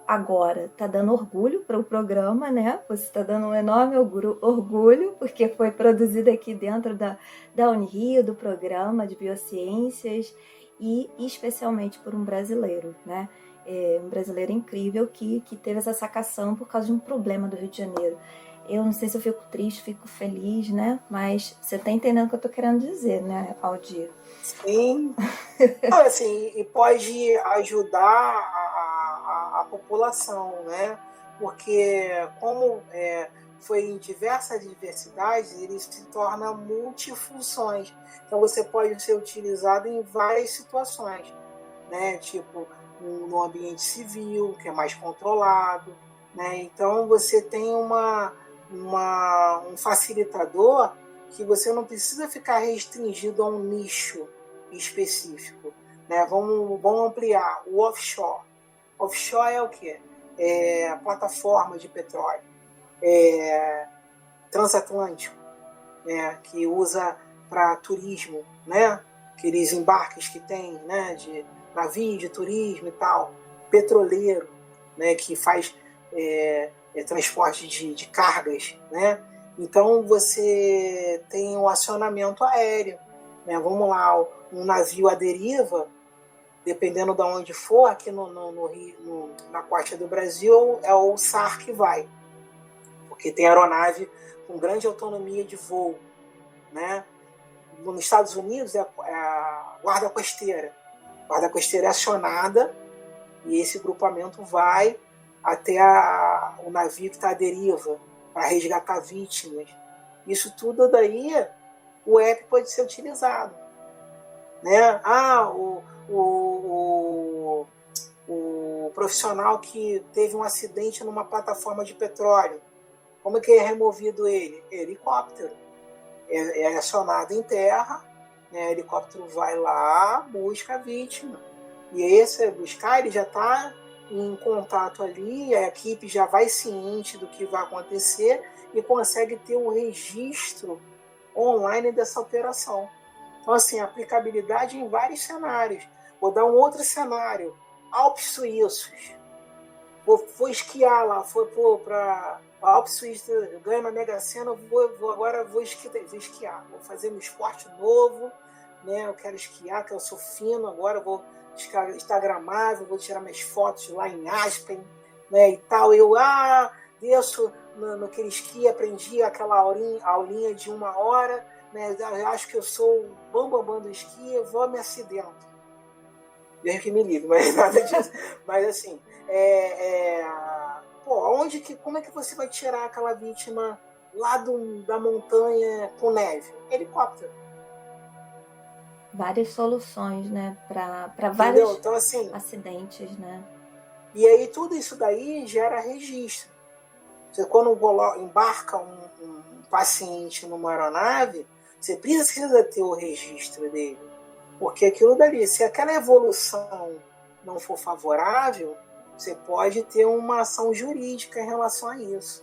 agora está dando orgulho para o programa, né? Você está dando um enorme orgulho, porque foi produzido aqui dentro da Unirio, do programa de Biociências, e especialmente por um brasileiro, né? Um brasileiro incrível que teve essa sacação por causa de um problema do Rio de Janeiro. Eu não sei se eu fico triste, fico feliz, né? Mas você tá entendendo o que eu tô querendo dizer, né, Aldir? Sim. Assim, e pode ajudar a população, né? Porque como foi em diversas diversidades, ele se torna multifunções. Então você pode ser utilizado em várias situações, né? Tipo no ambiente civil, que é mais controlado, né? Então você tem um facilitador que você não precisa ficar restringido a um nicho específico, né? Vamos ampliar o offshore. Offshore é o quê? É a plataforma de petróleo transatlântico, né? Que usa para turismo, né? Aqueles embarques que tem, né? De navio de turismo e tal, petroleiro, né? Que faz transporte de cargas, né? Então você tem um acionamento aéreo, né? Vamos lá, um navio à deriva, dependendo de onde for, aqui na costa do Brasil, é o SAR que vai, porque tem aeronave com grande autonomia de voo, né? Nos Estados Unidos é a guarda costeira. A guarda costeira é acionada e esse grupamento vai até o navio que está à deriva para resgatar vítimas. Isso tudo daí, o app pode ser utilizado, né? O profissional que teve um acidente numa plataforma de petróleo, como é que é removido ele? Helicóptero. É acionado em terra, né? O helicóptero vai lá, busca a vítima. E esse buscar, ele já está em contato ali, a equipe já vai ciente do que vai acontecer e consegue ter um registro online dessa operação. Então, assim, aplicabilidade em vários cenários. Vou dar um outro cenário. Alpes suíços. Vou esquiar lá, para Alpes suíços, eu ganho na Mega Sena, agora vou esquiar. Vou fazer meu esporte novo, né? Eu quero esquiar, que eu sou fino, agora vou instagramável, vou tirar minhas fotos lá em Aspen, né? E tal. Eu desço naquele esqui, aprendi aquela aulinha de 1 hora, né? Eu acho que eu sou o bambambam do esqui, eu vou me acidento. Deus que me livre, mas nada disso. Mas assim, como é que você vai tirar aquela vítima lá da montanha com neve? Helicóptero. várias soluções, né, para vários então, assim, acidentes, né? E aí tudo isso daí gera registro. Você, quando embarca um paciente numa aeronave, você precisa ter o registro dele. Porque aquilo dali, se aquela evolução não for favorável, você pode ter uma ação jurídica em relação a isso.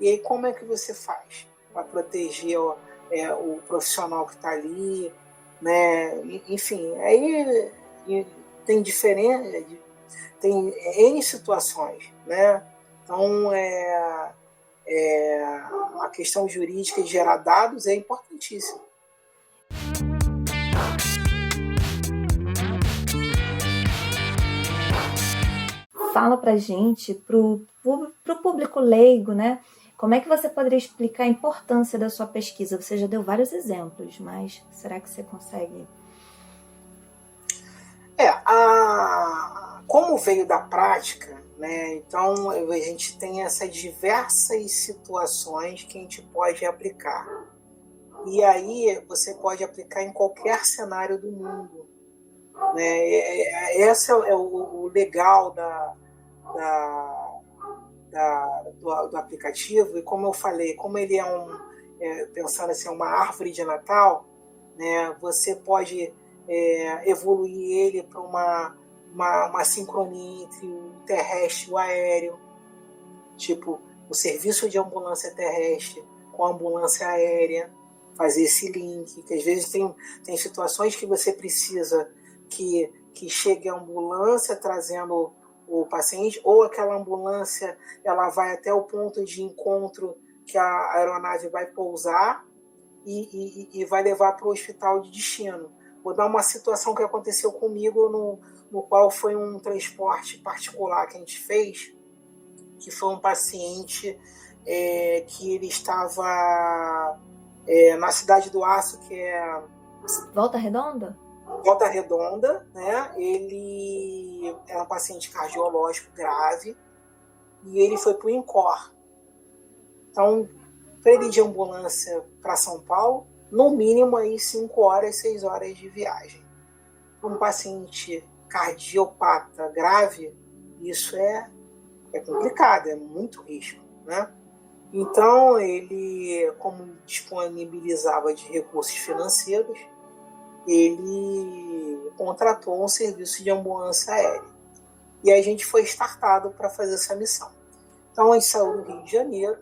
E aí como é que você faz para proteger o profissional que está ali, né? Enfim, aí tem N situações, né? Então, a questão jurídica de gerar dados é importantíssima. Fala pra gente, pro público leigo, né? Como é que você poderia explicar a importância da sua pesquisa? Você já deu vários exemplos, mas será que você consegue? Como veio da prática, né? Então a gente tem essas diversas situações que a gente pode aplicar. E aí você pode aplicar em qualquer cenário do mundo. Né? Esse é o legal do aplicativo, e como eu falei, como ele pensando assim, uma árvore de Natal, né, você pode evoluir ele para uma sincronia entre o terrestre e o aéreo, tipo o serviço de ambulância terrestre com a ambulância aérea, fazer esse link, que às vezes tem situações que você precisa que chegue a ambulância trazendo o paciente, ou aquela ambulância ela vai até o ponto de encontro que a aeronave vai pousar e vai levar para o hospital de destino. Vou dar uma situação que aconteceu comigo, no qual foi um transporte particular que a gente fez, que foi um paciente que ele estava na Cidade do Aço, que é... Volta Redonda? Volta Redonda, né? Ele era um paciente cardiológico grave e ele foi para o INCOR. Então, para ele ir de ambulância para São Paulo, no mínimo aí 5 horas, 6 horas de viagem. Para um paciente cardiopata grave, isso é complicado, é muito risco, né? Então, ele, como disponibilizava de recursos financeiros, ele contratou um serviço de ambulância aérea. E a gente foi startado para fazer essa missão. Então, a gente saiu do Rio de Janeiro,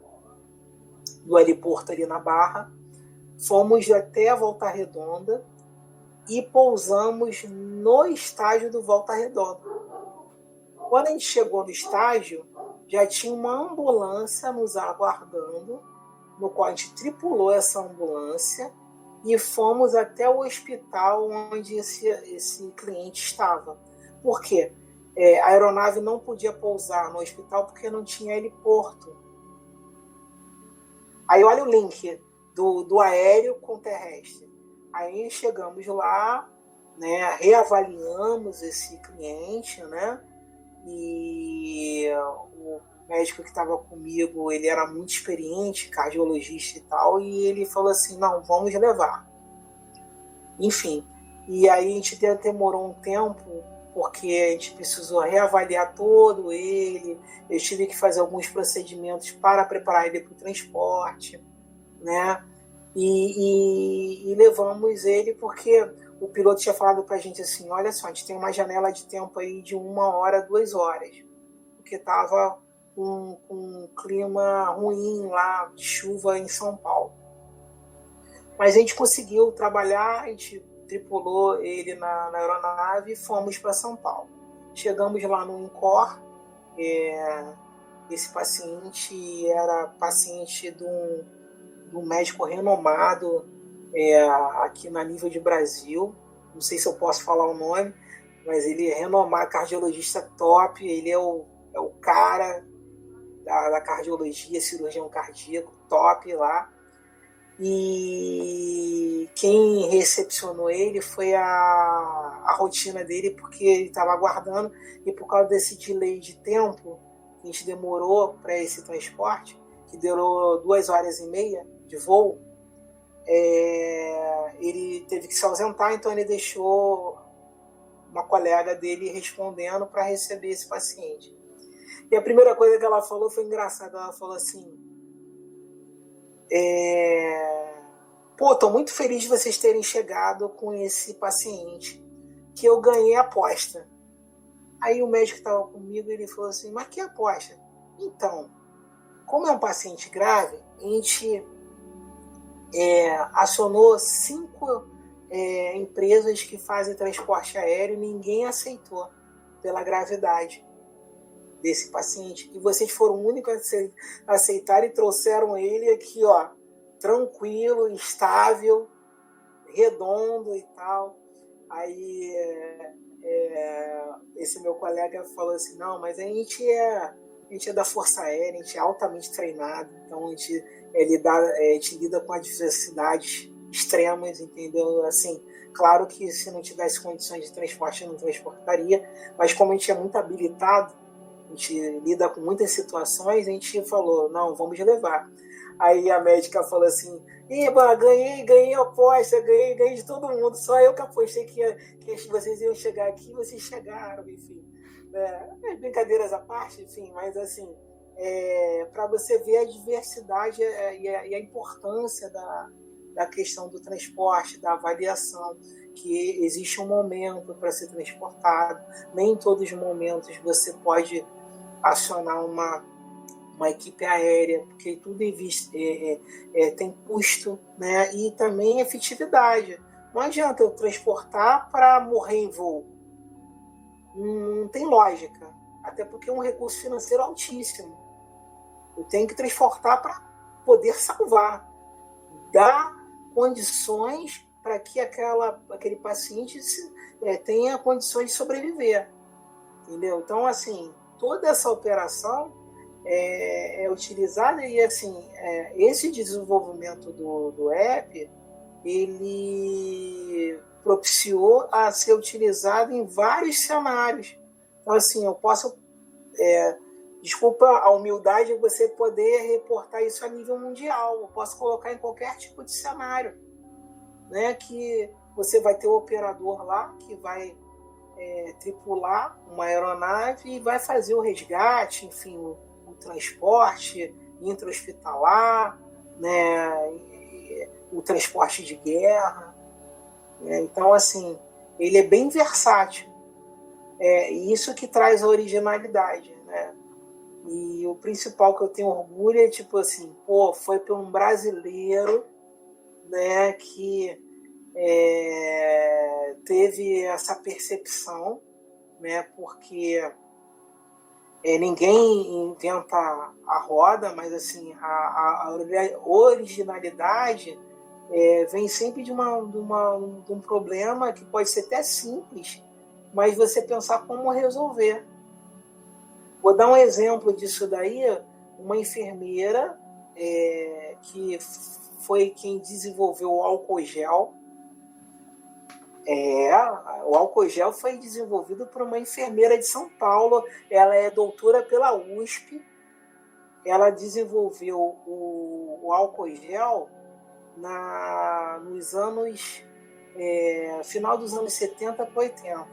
do heliporto ali na Barra, fomos até a Volta Redonda e pousamos no estádio do Volta Redonda. Quando a gente chegou no estádio, já tinha uma ambulância nos aguardando, no qual a gente tripulou essa ambulância e fomos até o hospital onde esse cliente estava. Por quê? A aeronave não podia pousar no hospital porque não tinha heliporto. Aí olha o link do aéreo com o terrestre. Aí chegamos lá, né, reavaliamos esse cliente, né, e o médico que estava comigo, ele era muito experiente, cardiologista e tal, e ele falou assim, não, vamos levar. Enfim, e aí a gente demorou um tempo, porque a gente precisou reavaliar todo ele, eu tive que fazer alguns procedimentos para preparar ele para o transporte, né? E levamos ele porque o piloto tinha falado para a gente assim, olha só, a gente tem uma janela de tempo aí de 1 hora, 2 horas, porque estava um clima ruim lá, de chuva em São Paulo. Mas a gente conseguiu trabalhar, a gente tripulou ele na aeronave e fomos para São Paulo. Chegamos lá no INCOR, esse paciente era paciente de um médico renomado aqui na nível de Brasil, não sei se eu posso falar o nome, mas ele é renomado, cardiologista top, ele é o cara da cardiologia, cirurgião cardíaco top lá. E quem recepcionou ele foi a rotina dele, porque ele estava aguardando, e por causa desse delay de tempo que a gente demorou para esse transporte, que durou 2 horas e meia de voo, ele teve que se ausentar, então ele deixou uma colega dele respondendo para receber esse paciente. E a primeira coisa que ela falou foi engraçada. Ela falou assim: estou muito feliz de vocês terem chegado com esse paciente, que eu ganhei a aposta. Aí o médico que estava comigo, ele falou assim: mas que aposta? Então, como é um paciente grave, a gente acionou 5 empresas que fazem transporte aéreo, ninguém aceitou pela gravidade desse paciente. E vocês foram o único a aceitar e trouxeram ele aqui, ó, tranquilo, estável, redondo e tal. Aí esse meu colega falou assim: não, mas a gente é da Força Aérea, a gente é altamente treinado, então a gente lida com adversidades extremas, entendeu? Assim, claro que se não tivesse condições de transporte, eu não transportaria, mas como a gente é muito habilitado, a gente lida com muitas situações, a gente falou: não, vamos levar. Aí a médica falou assim: Iba, ganhei a aposta, ganhei de todo mundo, só eu que apostei que vocês iam chegar aqui, vocês chegaram, enfim. Brincadeiras à parte, enfim, mas assim, para você ver a diversidade e a importância da questão do transporte, da avaliação, que existe um momento para ser transportado, nem em todos os momentos você pode acionar uma equipe aérea, porque tudo tem custo, né? E também efetividade. Não adianta eu transportar para morrer em voo. Não tem lógica. Até porque é um recurso financeiro altíssimo. Eu tenho que transportar para poder salvar. Dar condições para que aquele paciente tenha condições de sobreviver. Entendeu? Então, assim, toda essa operação é utilizada e, assim, esse desenvolvimento do app, ele propiciou a ser utilizado em vários cenários. Então, assim, eu posso... desculpa a humildade de você poder reportar isso a nível mundial. Eu posso colocar em qualquer tipo de cenário, né? Que você vai ter o operador lá que vai tripular uma aeronave e vai fazer o resgate, enfim, o transporte intra-hospitalar, né? O transporte de guerra. Né? Então, assim, ele é bem versátil. Isso que traz a originalidade, né? E o principal que eu tenho orgulho é, tipo assim, foi por um brasileiro, né, que teve essa percepção, né, porque ninguém inventa a roda, mas assim, a originalidade vem sempre de um problema que pode ser até simples, mas você pensar como resolver. Vou dar um exemplo disso daí. Uma enfermeira que foi quem desenvolveu o álcool gel. O álcool gel foi desenvolvido por uma enfermeira de São Paulo. Ela é doutora pela USP. Ela desenvolveu o álcool gel nos anos final dos anos 70 para 80.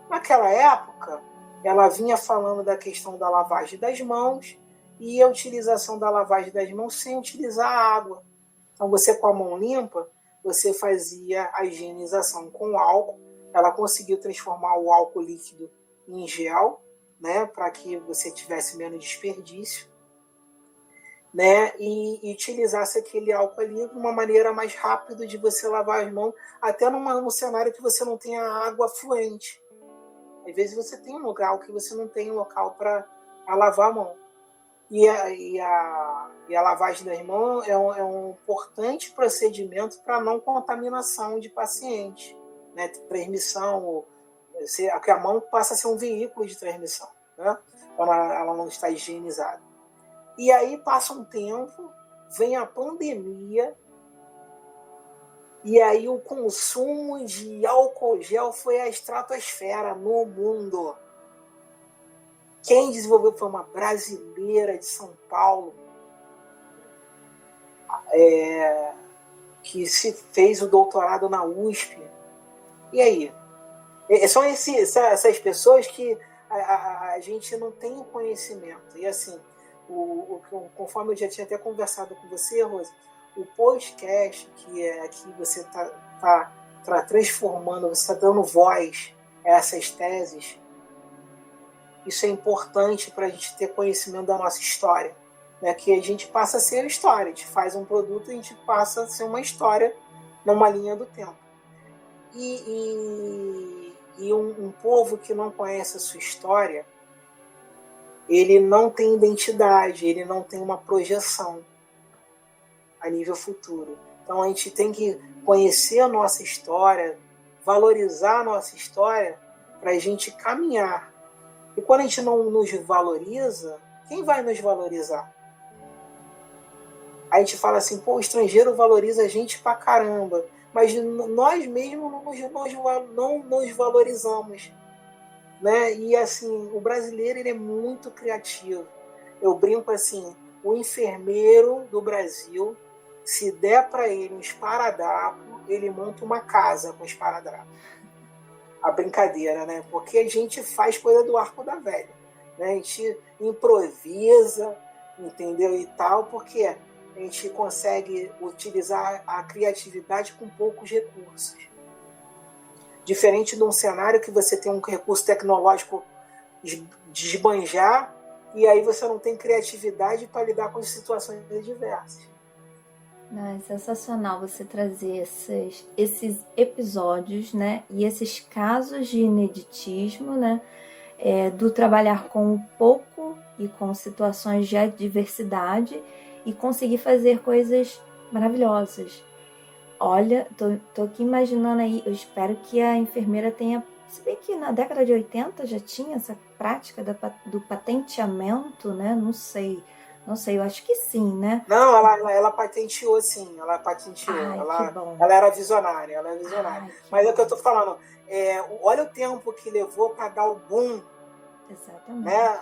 Naquela época, ela vinha falando da questão da lavagem das mãos e a utilização da lavagem das mãos sem utilizar água. Então, você com a mão limpa, você fazia a higienização com álcool. Ela conseguiu transformar o álcool líquido em gel, né, para que você tivesse menos desperdício, né, e utilizasse aquele álcool ali de uma maneira mais rápida de você lavar as mãos, até num cenário que você não tenha água fluente. Às vezes você tem um local que você não tem um local para lavar a mão. E a lavagem das mãos é um importante procedimento para não contaminação de paciente, né? Transmissão, a mão passa a ser um veículo de transmissão, né? Quando ela não está higienizada. E aí passa um tempo, vem a pandemia, e aí o consumo de álcool gel foi a estratosfera no mundo. Quem desenvolveu foi uma brasileira de São Paulo, que se fez o doutorado na USP. E aí? São essas pessoas que a gente não tem o conhecimento. E assim, conforme eu já tinha até conversado com você, Rose, o podcast que você está transformando, você está dando voz a essas teses, isso é importante para a gente ter conhecimento da nossa história, né? Que a gente passa a ser a história, a gente faz um produto e a gente passa a ser uma história numa linha do tempo. E um povo que não conhece a sua história, ele não tem identidade, ele não tem uma projeção a nível futuro. Então a gente tem que conhecer a nossa história, valorizar a nossa história para a gente caminhar. E quando a gente não nos valoriza, quem vai nos valorizar? A gente fala assim, pô, o estrangeiro valoriza a gente pra caramba, mas nós mesmos não nos valorizamos, né? E assim, o brasileiro ele é muito criativo. Eu brinco assim, o enfermeiro do Brasil, se der para ele um esparadrapo, ele monta uma casa com esparadrapo. A brincadeira, né? Porque a gente faz coisa do arco da velha, né? A gente improvisa, entendeu? E tal, porque a gente consegue utilizar a criatividade com poucos recursos. Diferente de um cenário que você tem um recurso tecnológico desbanjar e aí você não tem criatividade para lidar com situações adversas. É sensacional você trazer esses episódios, né? E esses casos de ineditismo, né? Do trabalhar com o pouco e com situações de adversidade e conseguir fazer coisas maravilhosas. Olha, tô aqui imaginando aí, eu espero que a enfermeira tenha... Se bem que na década de 80 já tinha essa prática do patenteamento, né? Não sei, eu acho que sim, né? Não, ela patenteou, sim, ela patenteou. Ai, que bom. Ela era visionária, Mas é o que eu tô falando, olha o tempo que levou para dar o boom. Exatamente. Né?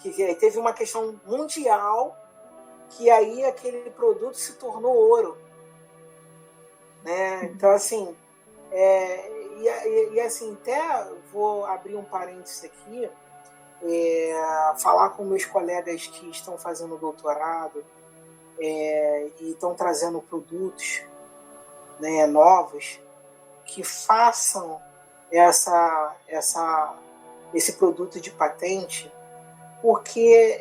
Que teve uma questão mundial que aí aquele produto se tornou ouro. Né? Então, assim, e assim, até vou abrir um parênteses aqui, falar com meus colegas que estão fazendo doutorado e estão trazendo produtos, né, novos, que façam esse produto de patente, porque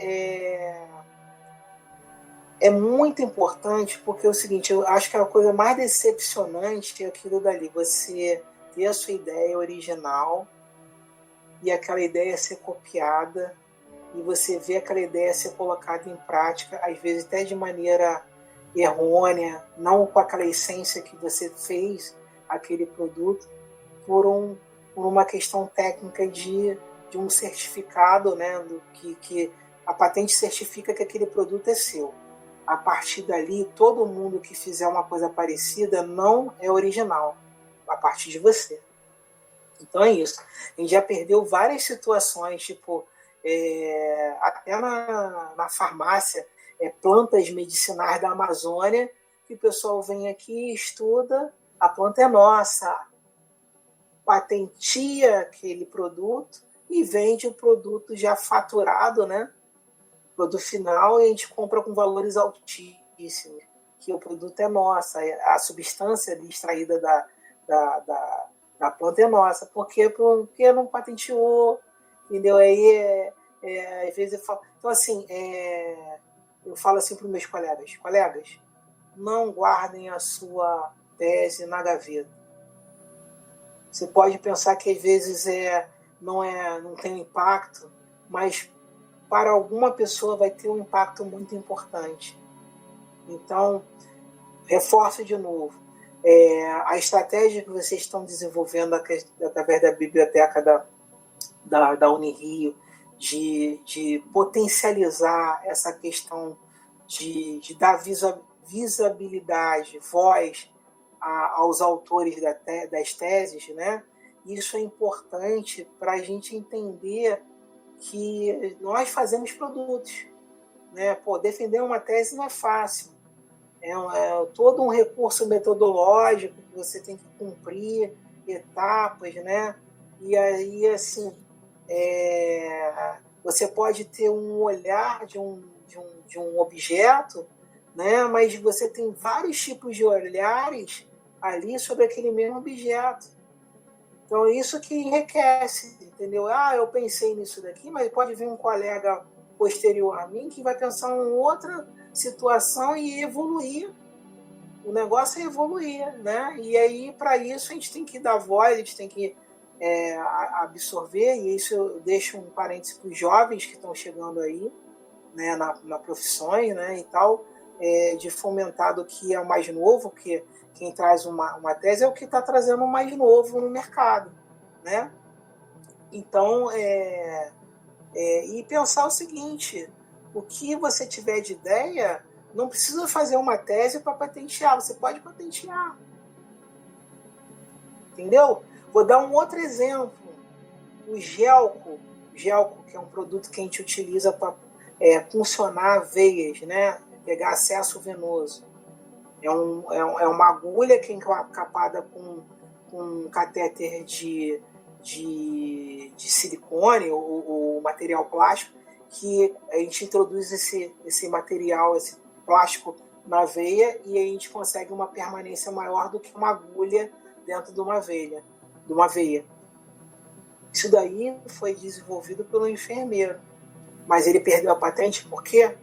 é muito importante, porque é o seguinte, eu acho que a coisa mais decepcionante é aquilo dali, você ter a sua ideia original e aquela ideia ser copiada e você ver aquela ideia ser colocada em prática, às vezes até de maneira errônea, não com aquela essência que você fez aquele produto, por uma questão técnica de um certificado, né, que a patente certifica que aquele produto é seu. A partir dali, todo mundo que fizer uma coisa parecida não é original, a partir de você. Então é isso. A gente já perdeu várias situações, tipo, até na farmácia, plantas medicinais da Amazônia, que o pessoal vem aqui e estuda, a planta é nossa, patentia aquele produto e vende o produto já faturado, né? Produto final, e a gente compra com valores altíssimos, que o produto é nosso, a substância extraída da planta é nossa, porque não patenteou, entendeu? Aí, às vezes eu falo... Então, assim, eu falo assim para os meus colegas, não guardem a sua tese na gaveta. Você pode pensar que às vezes não tem impacto, mas para alguma pessoa vai ter um impacto muito importante. Então, reforço de novo, a estratégia que vocês estão desenvolvendo através da biblioteca da Unirio, de potencializar essa questão de dar visibilidade, voz aos autores das teses, né? Isso é importante para a gente entender que nós fazemos produtos, né? Pô, defender uma tese não é fácil, É todo um recurso metodológico que você tem que cumprir, etapas, né? E aí, assim, você pode ter um olhar de um objeto, né? Mas você tem vários tipos de olhares ali sobre aquele mesmo objeto. Então, isso que enriquece, entendeu? Eu pensei nisso daqui, mas pode vir um colega posterior a mim que vai pensar em outra situação e evoluir. O negócio é evoluir, né? E aí, para isso, a gente tem que dar voz, a gente tem que absorver, e isso eu deixo um parênteses para os jovens que estão chegando aí, né, na profissões, né, e tal, de fomentar do que é o mais novo, porque quem traz uma tese é o que está trazendo o mais novo no mercado, né? Então, e pensar o seguinte, o que você tiver de ideia, não precisa fazer uma tese para patentear, você pode patentear. Entendeu? Vou dar um outro exemplo. O gelco, que é um produto que a gente utiliza para funcionar veias, né? Pegar acesso venoso. É uma agulha que é encapada com um catéter de silicone ou material plástico, que a gente introduz esse material, esse plástico na veia, e a gente consegue uma permanência maior do que uma agulha dentro de uma veia. Isso daí foi desenvolvido pelo enfermeiro, mas ele perdeu a patente porque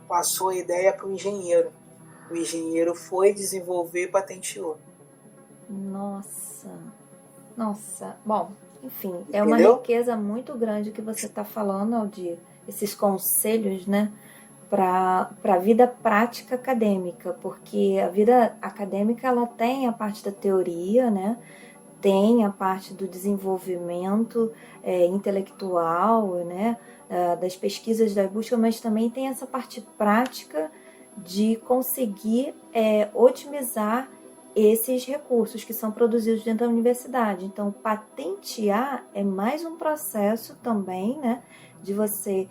passou a ideia para o engenheiro. O engenheiro foi desenvolver e patenteou. Nossa. Bom, enfim, Entendeu? é uma riqueza muito grande que você está falando, Aldir, esses conselhos, né, para a vida prática acadêmica, porque a vida acadêmica ela tem a parte da teoria, né, tem a parte do desenvolvimento intelectual, né, das pesquisas, da busca, mas também tem essa parte prática de conseguir otimizar esses recursos que são produzidos dentro da universidade. Então, patentear é mais um processo também, né, de você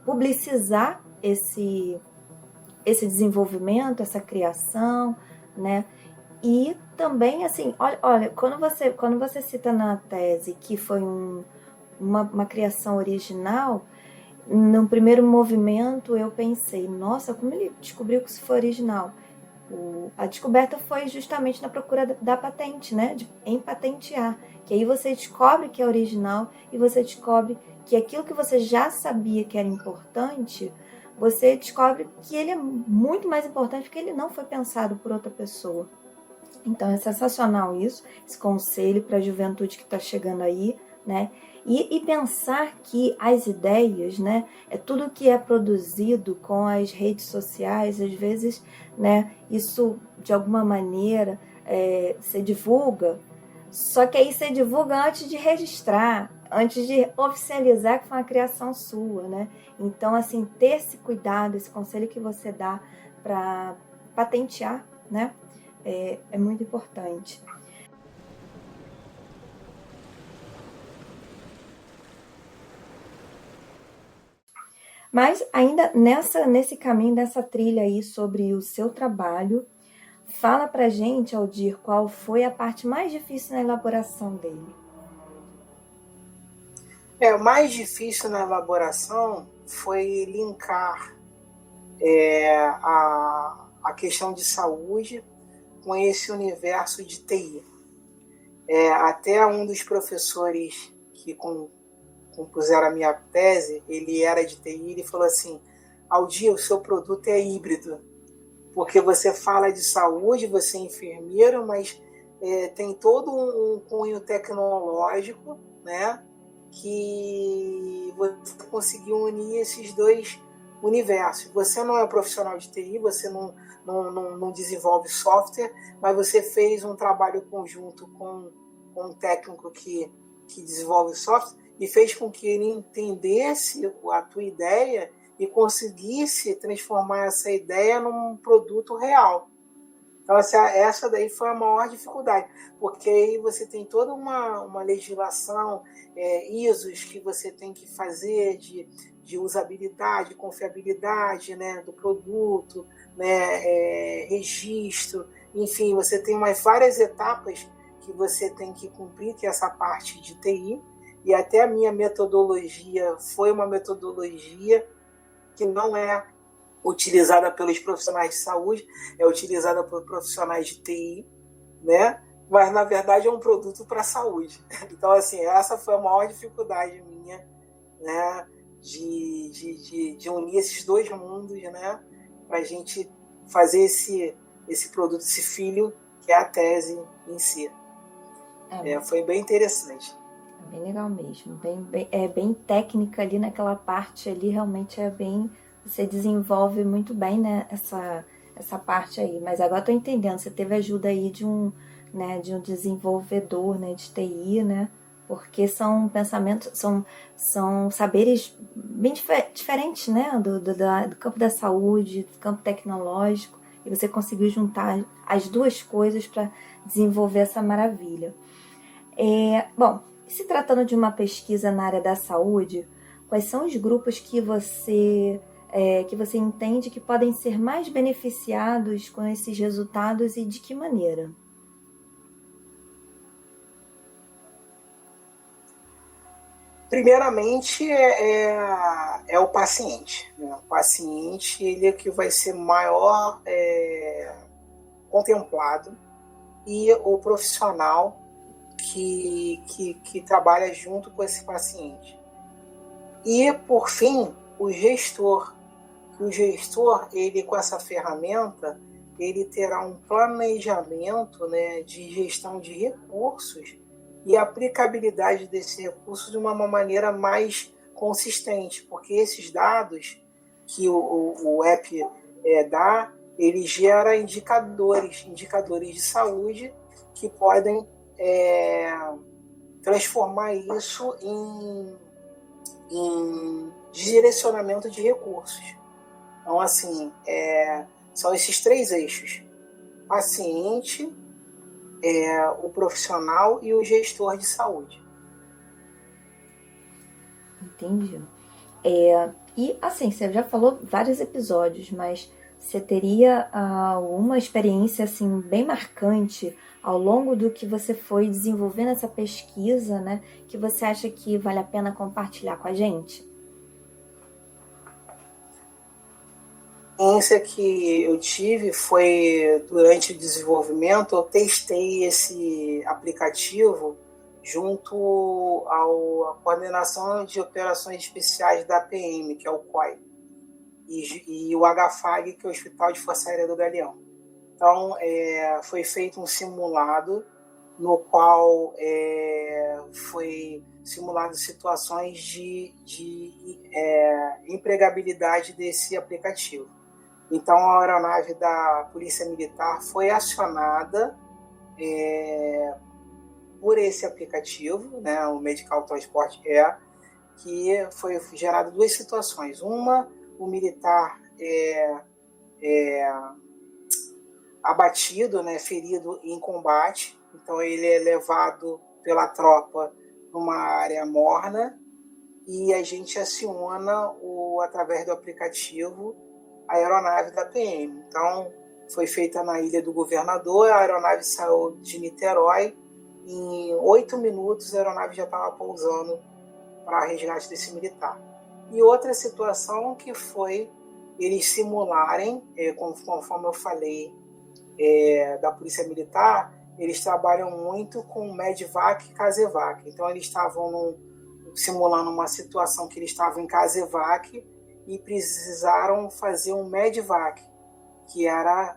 publicizar esse desenvolvimento, essa criação, né? E também, assim, olha quando você cita na tese que foi uma criação original, no primeiro movimento eu pensei, nossa, como ele descobriu que isso foi original? A descoberta foi justamente na procura da patente, né? Em patentear. Que aí você descobre que é original e você descobre que aquilo que você já sabia que era importante, você descobre que ele é muito mais importante porque ele não foi pensado por outra pessoa. Então é sensacional isso, esse conselho para a juventude que está chegando aí, né? E pensar que as ideias, né, é tudo que é produzido com as redes sociais, às vezes, né, isso de alguma maneira se divulga, só que aí se divulga antes de registrar, antes de oficializar que foi uma criação sua, né? Então, assim, ter esse cuidado, esse conselho que você dá para patentear, né, é muito importante. Mas ainda nesse caminho, dessa trilha aí sobre o seu trabalho, fala pra gente, Aldir, qual foi a parte mais difícil na elaboração dele? O mais difícil na elaboração foi linkar a questão de saúde com esse universo de TI. Até um dos professores que compuseram a minha tese, ele era de TI, ele falou assim, Aldir, o seu produto é híbrido, porque você fala de saúde, você é enfermeiro, mas tem todo um cunho tecnológico, né, que você conseguiu unir esses dois universos. Você não é profissional de TI, você não desenvolve software, mas você fez um trabalho conjunto com um técnico que desenvolve software e fez com que ele entendesse a tua ideia e conseguisse transformar essa ideia num produto real. Então, essa daí foi a maior dificuldade, porque aí você tem toda uma legislação, ISOs que você tem que fazer de de usabilidade, confiabilidade, né, do produto, né, registro, enfim, você tem várias etapas que você tem que cumprir, que é essa parte de TI, e até a minha metodologia foi uma metodologia que não é utilizada pelos profissionais de saúde, é utilizada por profissionais de TI, né? Mas, na verdade, é um produto para a saúde. Então, assim, essa foi a maior dificuldade minha, né? De unir esses dois mundos, né? Para a gente fazer esse produto, esse filho, que é a tese em si. Foi bem interessante. É bem legal mesmo. É bem técnica ali naquela parte ali, realmente você desenvolve muito bem, né, essa parte aí. Mas agora estou entendendo, você teve ajuda aí de um desenvolvedor, né, de TI, né? Porque são pensamentos, são saberes bem diferentes, né, do campo da saúde, do campo tecnológico, e você conseguiu juntar as duas coisas para desenvolver essa maravilha. Bom, se tratando de uma pesquisa na área da saúde, quais são os grupos que você entende que podem ser mais beneficiados com esses resultados e de que maneira? Primeiramente, é o paciente. Né? O paciente ele é que vai ser maior contemplado, e o profissional que trabalha junto com esse paciente. E, por fim, o gestor. O gestor, ele, com essa ferramenta, ele terá um planejamento, né, de gestão de recursos e aplicabilidade desse recurso de uma maneira mais consistente, porque esses dados que o app dá, ele gera indicadores de saúde que podem transformar isso em direcionamento de recursos. Então, assim, são esses três eixos: paciente, o profissional e o gestor de saúde. Entendi. E, assim, você já falou vários episódios, mas você teria alguma experiência, assim, bem marcante ao longo do que você foi desenvolvendo essa pesquisa, né, que você acha que vale a pena compartilhar com a gente? A experiência que eu tive foi durante o desenvolvimento. Eu testei esse aplicativo junto à Coordenação de Operações Especiais da PM, que é o COI, e o HFAG, que é o Hospital de Força Aérea do Galeão. Então, foi feito um simulado no qual foi simulado situações de empregabilidade desse aplicativo. Então, a aeronave da Polícia Militar foi acionada por esse aplicativo, né, o Medical Transport Air, que foi gerado duas situações. Uma, o militar abatido, né, ferido em combate, então ele é levado pela tropa numa área morna, e a gente aciona através do aplicativo a aeronave da PM. Então, foi feita na Ilha do Governador, a aeronave saiu de Niterói, em 8 minutos a aeronave já estava pousando para resgate desse militar. E outra situação que foi eles simularem, conforme eu falei, da Polícia Militar, eles trabalham muito com Medivac e Casevac. Então, eles estavam simulando uma situação que eles estavam em Casevac e precisaram fazer um Medivac, que era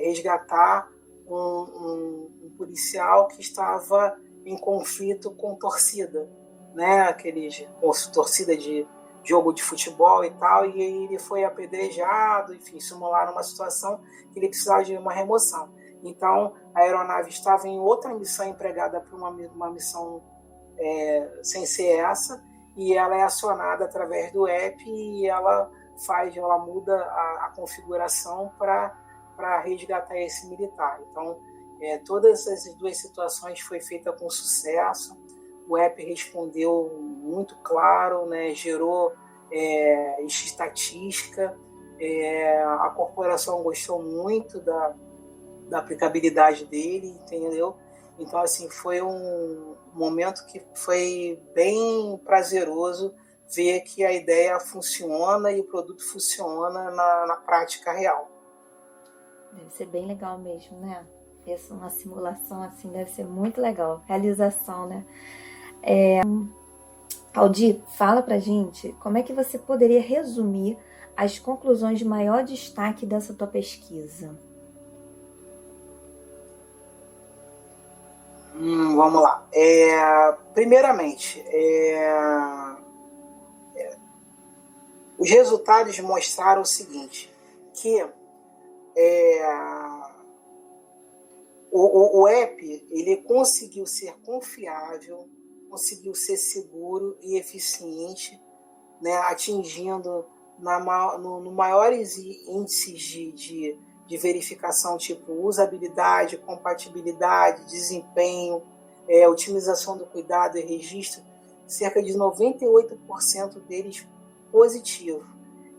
resgatar um policial que estava em conflito com torcida, né? Torcida de jogo de futebol e tal, e aí ele foi apedrejado, enfim, simularam uma situação que ele precisava de uma remoção. Então, a aeronave estava em outra missão, empregada para uma missão sem ser essa, e ela é acionada através do app, e ela muda a configuração para resgatar esse militar. Então, todas essas duas situações foi feita com sucesso. O app respondeu muito claro, né? Gerou estatística. A corporação gostou muito da aplicabilidade dele, entendeu? Então, assim, foi um momento que foi bem prazeroso ver que a ideia funciona e o produto funciona na prática real. Deve ser bem legal mesmo, né? Essa uma simulação assim deve ser muito legal. Realização, né? Aldir, fala pra gente como é que você poderia resumir as conclusões de maior destaque dessa tua pesquisa. Vamos lá. Primeiramente, os resultados mostraram o seguinte, que o app ele conseguiu ser confiável, conseguiu ser seguro e eficiente, né, atingindo no maiores índices de verificação, tipo usabilidade, compatibilidade, desempenho, otimização do cuidado e registro, cerca de 98% deles positivo.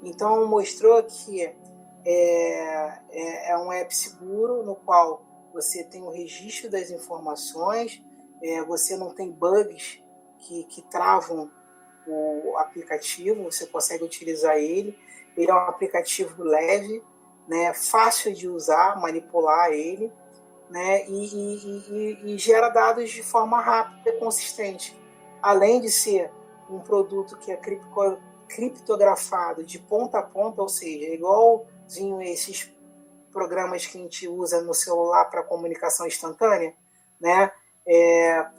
Então, mostrou que é um app seguro, no qual você tem o registro das informações, você não tem bugs que travam o aplicativo, você consegue utilizar ele. Ele é um aplicativo leve, né, fácil de usar, manipular ele, né, e gera dados de forma rápida e consistente. Além de ser um produto que é criptografado de ponta a ponta, ou seja, igualzinho esses programas que a gente usa no celular para comunicação instantânea, né?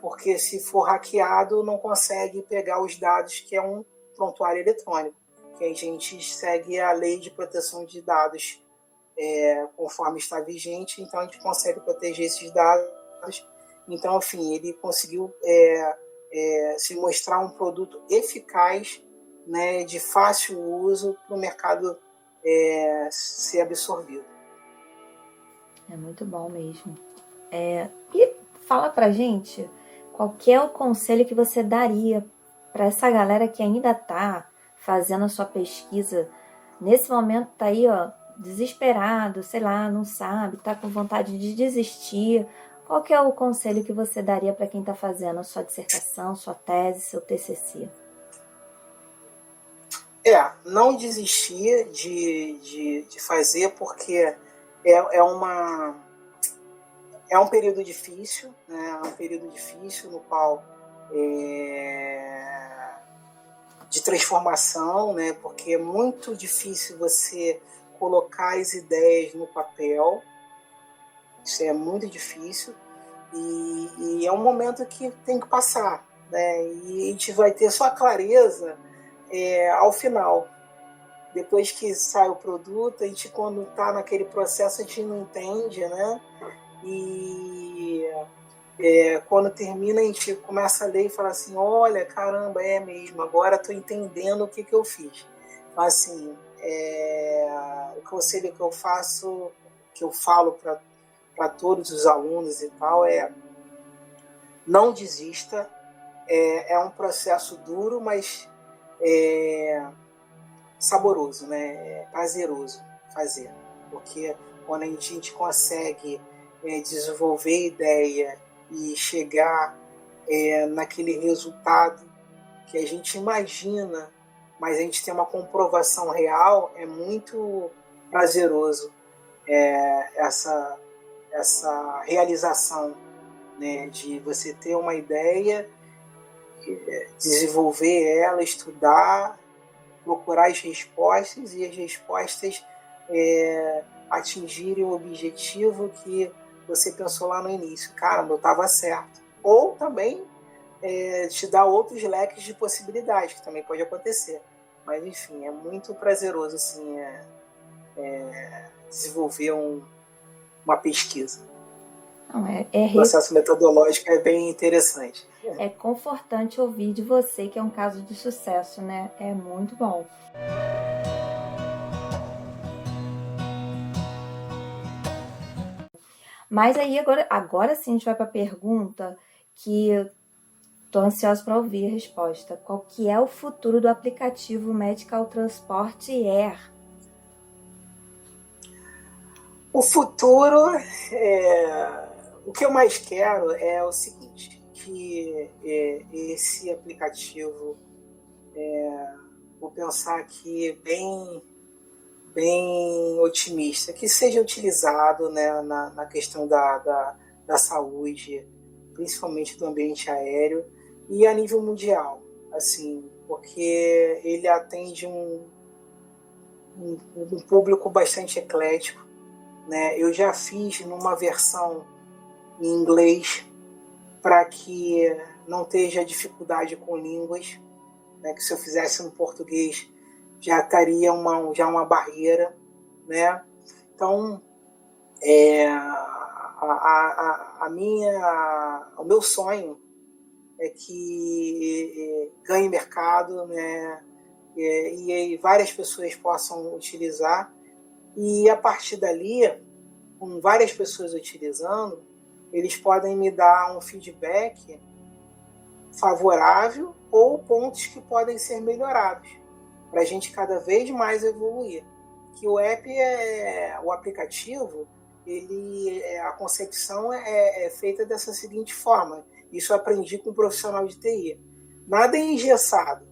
Porque se for hackeado não consegue pegar os dados, que é um prontuário eletrônico, que a gente segue a lei de proteção de dados conforme está vigente, então a gente consegue proteger esses dados. Então, enfim, ele conseguiu se mostrar um produto eficaz, né, de fácil uso para o mercado ser absorvido. É muito bom mesmo. E fala pra gente qual que é o conselho que você daria para essa galera que ainda tá fazendo a sua pesquisa, nesse momento tá aí, ó, desesperado, sei lá, não sabe, tá com vontade de desistir. Qual que é o conselho que você daria para quem tá fazendo a sua dissertação, sua tese, seu TCC? Não desistir de fazer, porque é um período difícil, né? É um período difícil no qual de transformação, né? Porque é muito difícil você colocar as ideias no papel. Isso é muito difícil e é um momento que tem que passar, né? E a gente vai ter só clareza ao final. Depois que sai o produto, a gente, quando está naquele processo, a gente não entende, né? E quando termina, a gente começa a ler e fala assim, olha, caramba, é mesmo, agora estou entendendo o que eu fiz. Então, assim, o conselho que eu faço, que eu falo para todos os alunos e tal, não desista. É um processo duro, mas saboroso, né? Prazeroso fazer, porque quando a gente consegue desenvolver ideia e chegar naquele resultado que a gente imagina, mas a gente tem uma comprovação real, é muito prazeroso essa realização, né, de você ter uma ideia, desenvolver ela, estudar, procurar as respostas e as respostas atingirem o objetivo que você pensou lá no início. Caramba, eu estava certo. Ou também te dá outros leques de possibilidades, que também pode acontecer. Mas, enfim, é muito prazeroso assim, desenvolver uma pesquisa. Não, O processo metodológico é bem interessante. É confortante ouvir de você que é um caso de sucesso, né? É muito bom. Mas aí agora sim a gente vai para a pergunta que Tô ansiosa para ouvir a resposta. Qual que é o futuro do aplicativo Medical Transport Air? O futuro, o que eu mais quero é o seguinte, que esse aplicativo, vou pensar aqui bem otimista, que seja utilizado, né, na questão da saúde, principalmente do ambiente aéreo, e a nível mundial, assim, porque ele atende um público bastante eclético, né? Eu já fiz numa versão em inglês para que não esteja dificuldade com línguas, né? Que se eu fizesse no português já estaria uma barreira, né? Então, o meu sonho é que ganhe mercado, né? E várias pessoas possam utilizar, e a partir dali, com várias pessoas utilizando, eles podem me dar um feedback favorável ou pontos que podem ser melhorados, para a gente cada vez mais evoluir. Que o app, o aplicativo, a concepção é feita dessa seguinte forma. Isso eu aprendi com um profissional de TI. Nada é engessado.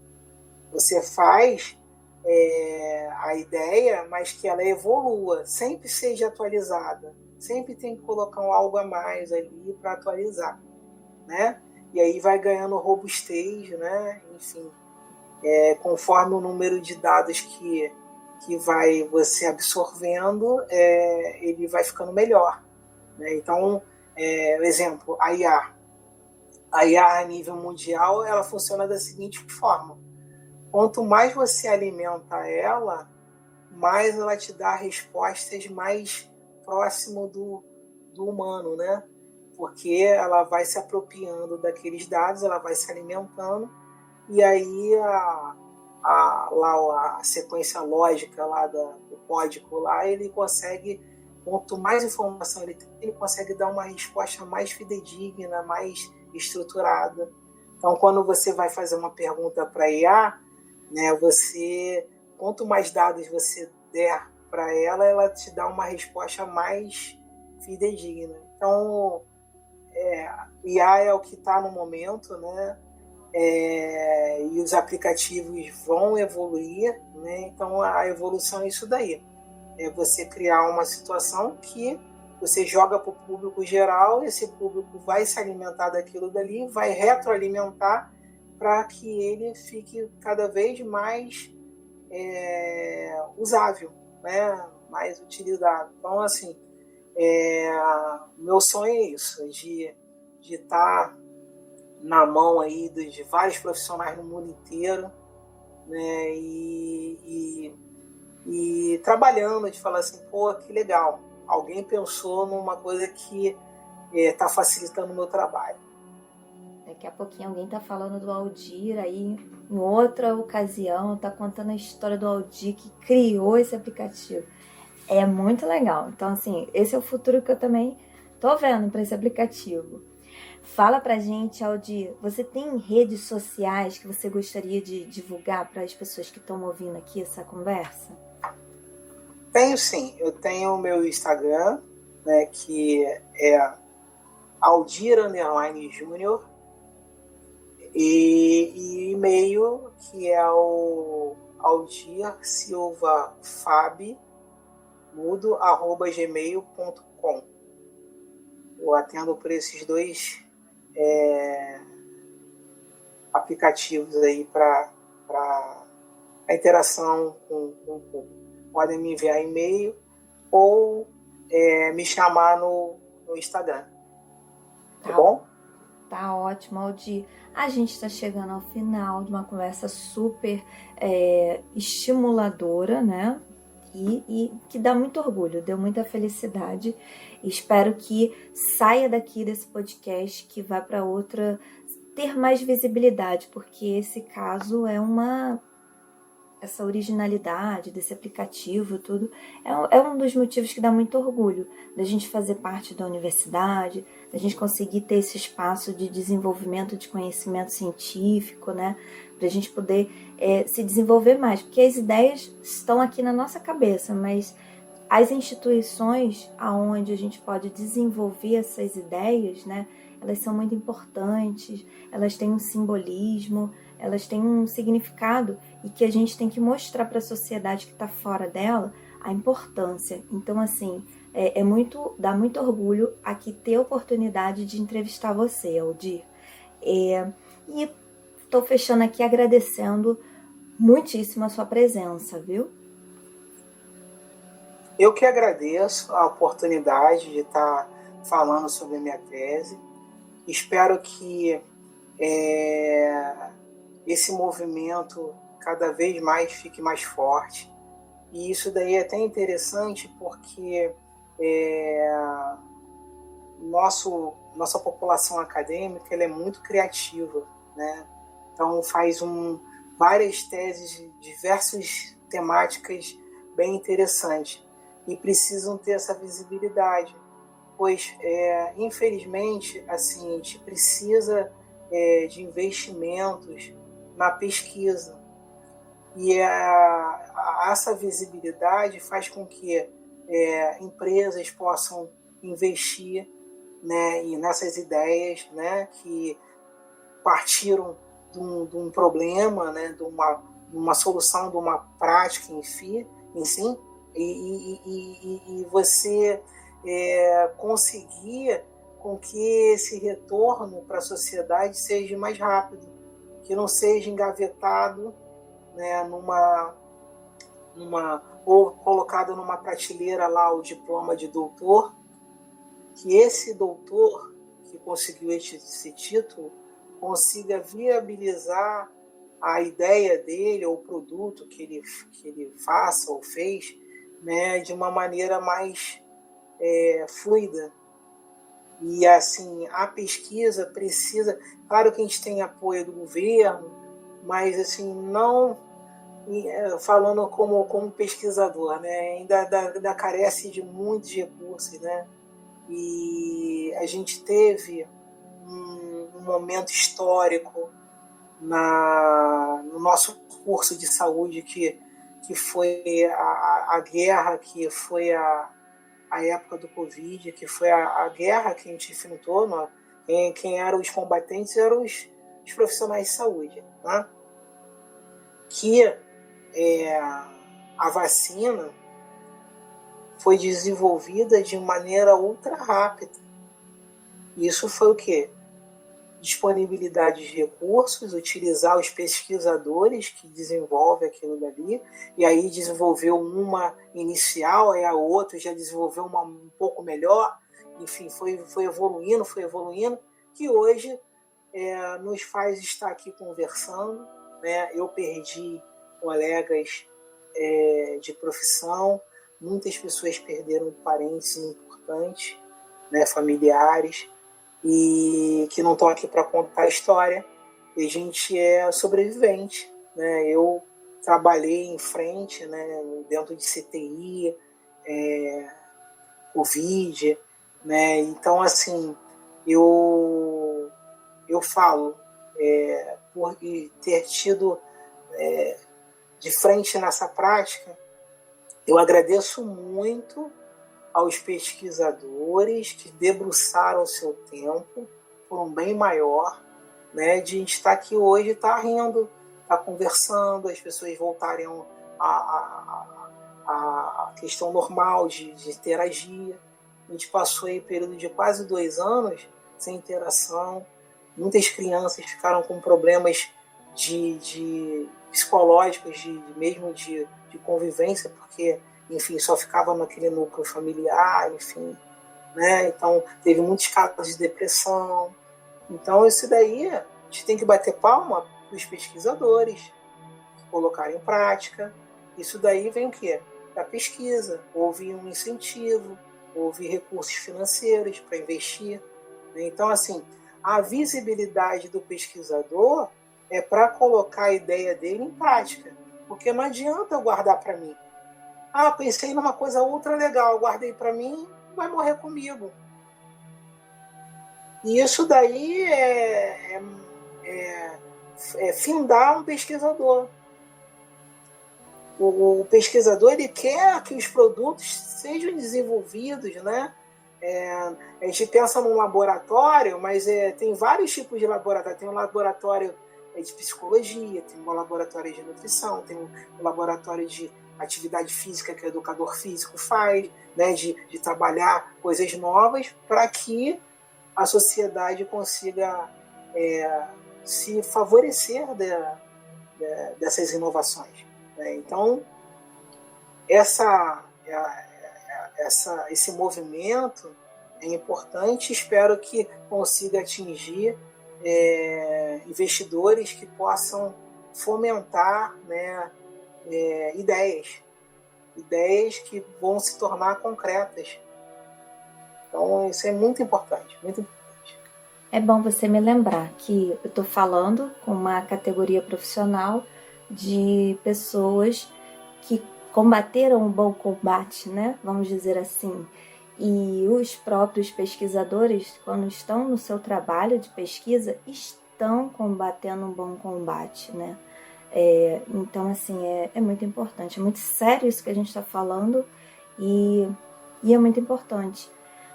Você faz a ideia, mas que ela evolua, sempre seja atualizada. Sempre tem que colocar algo a mais ali para atualizar, né? E aí vai ganhando robustez, né? Enfim, conforme o número de dados que vai você absorvendo, ele vai ficando melhor, né? Então, exemplo, a IA. A IA a nível mundial, ela funciona da seguinte forma: quanto mais você alimenta ela, mais ela te dá respostas mais próximo do humano, né? Porque ela vai se apropriando daqueles dados, ela vai se alimentando, e aí a sequência lógica lá do código lá, ele consegue, quanto mais informação ele tem, ele consegue dar uma resposta mais fidedigna, mais estruturada. Então, quando você vai fazer uma pergunta para a IA, né, quanto mais dados você der para ela te dá uma resposta mais fidedigna. Então, IA é o que está no momento, né? E os aplicativos vão evoluir, né? Então a evolução é isso daí, é você criar uma situação que você joga para o público geral, esse público vai se alimentar daquilo dali, vai retroalimentar para que ele fique cada vez mais usável, né? Mais utilizado. Então, assim, meu sonho é isso, de estar na mão aí de vários profissionais no mundo inteiro, né? E trabalhando, de falar assim, pô, que legal, alguém pensou numa coisa que está facilitando o meu trabalho. Daqui a pouquinho alguém tá falando do Aldir aí, em outra ocasião, tá contando a história do Aldir que criou esse aplicativo. É muito legal. Então, assim, esse é o futuro que eu também tô vendo para esse aplicativo. Fala pra gente, Aldir, você tem redes sociais que você gostaria de divulgar para as pessoas que estão ouvindo aqui essa conversa? Tenho sim, eu tenho o meu Instagram, né, que é Aldir_Júnior, e e-mail, que é o aldirsilvafab@gmail.com. Eu atendo por esses dois aplicativos aí para a interação com o público. Podem me enviar e-mail ou me chamar no Instagram. Tá bom? Tá ótimo, Aldir. A gente está chegando ao final de uma conversa super estimuladora, né? E que dá muito orgulho, deu muita felicidade. Espero que saia daqui desse podcast, que vá para outra, ter mais visibilidade, porque esse caso é uma essa originalidade desse aplicativo, tudo, é um dos motivos que dá muito orgulho da gente fazer parte da universidade, da gente conseguir ter esse espaço de desenvolvimento de conhecimento científico, né? Para a gente poder se desenvolver mais, porque as ideias estão aqui na nossa cabeça, mas as instituições aonde a gente pode desenvolver essas ideias, né? Elas são muito importantes, elas têm um simbolismo, elas têm um significado e que a gente tem que mostrar para a sociedade que está fora dela a importância. Então, assim, dá muito orgulho aqui ter a oportunidade de entrevistar você, Aldir. E estou fechando aqui agradecendo muitíssimo a sua presença, viu? Eu que agradeço a oportunidade de estar falando sobre a minha tese. Espero que esse movimento cada vez mais fique mais forte. E isso daí é até interessante porque nossa população acadêmica ela é muito criativa, né? Então faz várias teses de diversas temáticas bem interessantes e precisam ter essa visibilidade, pois infelizmente assim, a gente precisa de investimentos na pesquisa e essa visibilidade faz com que empresas possam investir, né, nessas ideias, né, que partiram de um problema, né, de uma solução, de uma prática em si, e você conseguir com que esse retorno para a sociedade seja mais rápido, que não seja engavetado, né, ou colocado numa prateleira lá o diploma de doutor, que esse doutor que conseguiu esse título consiga viabilizar a ideia dele ou o produto que ele faça ou fez, né, de uma maneira mais fluida. E assim, a pesquisa precisa, claro que a gente tem apoio do governo, mas assim, não falando como pesquisador, né, ainda carece de muitos recursos, né? E a gente teve um momento histórico no nosso curso de saúde que foi a guerra, que foi a época do Covid, que foi a guerra que a gente enfrentou. Quem eram os combatentes eram os profissionais de saúde, né? Que a vacina foi desenvolvida de maneira ultra rápida. Isso foi o quê? Disponibilidade de recursos, utilizar os pesquisadores que desenvolvem aquilo dali, e aí desenvolveu uma inicial, aí a outra já desenvolveu uma um pouco melhor, enfim, foi evoluindo, que hoje nos faz estar aqui conversando, né? Eu perdi colegas de profissão, muitas pessoas perderam parentes importantes, né, familiares, e que não estão aqui para contar a história. E a gente é sobrevivente, né? Eu trabalhei em frente, né, dentro de CTI, Covid, né? Então, assim, eu falo, por ter tido de frente nessa prática, eu agradeço muito aos pesquisadores que debruçaram o seu tempo por um bem maior, né, de a gente estar aqui hoje, estar rindo, estar conversando, as pessoas voltarem a questão normal de interagir. A gente passou aí um período de quase 2 anos sem interação, muitas crianças ficaram com problemas de psicológicos, mesmo de convivência, porque enfim, só ficava naquele núcleo familiar, enfim, né? Então, teve muitos casos de depressão. Então, isso daí, a gente tem que bater palma para os pesquisadores que colocaram em prática. Isso daí vem o quê? Da pesquisa. Houve um incentivo, houve recursos financeiros para investir. Então, assim, a visibilidade do pesquisador é para colocar a ideia dele em prática. Porque não adianta eu guardar para mim. Pensei numa coisa ultra legal, guardei para mim, vai morrer comigo. E isso daí é findar um pesquisador. O pesquisador, ele quer que os produtos sejam desenvolvidos, né? A gente pensa num laboratório, mas tem vários tipos de laboratório. Tem um laboratório de psicologia, tem um laboratório de nutrição, tem um laboratório de atividade física que o educador físico faz, né? de trabalhar coisas novas para que a sociedade consiga se favorecer dessas inovações. Né? Então, esse movimento é importante. Espero que consiga atingir investidores que possam fomentar, né, ideias que vão se tornar concretas. Então, isso é muito importante, muito importante. É bom você me lembrar que eu estou falando com uma categoria profissional de pessoas que combateram o bom combate, né? Vamos dizer assim. E os próprios pesquisadores, quando estão no seu trabalho de pesquisa, estão combatendo um bom combate, né? Então, assim, é muito importante, é muito sério isso que a gente está falando e é muito importante.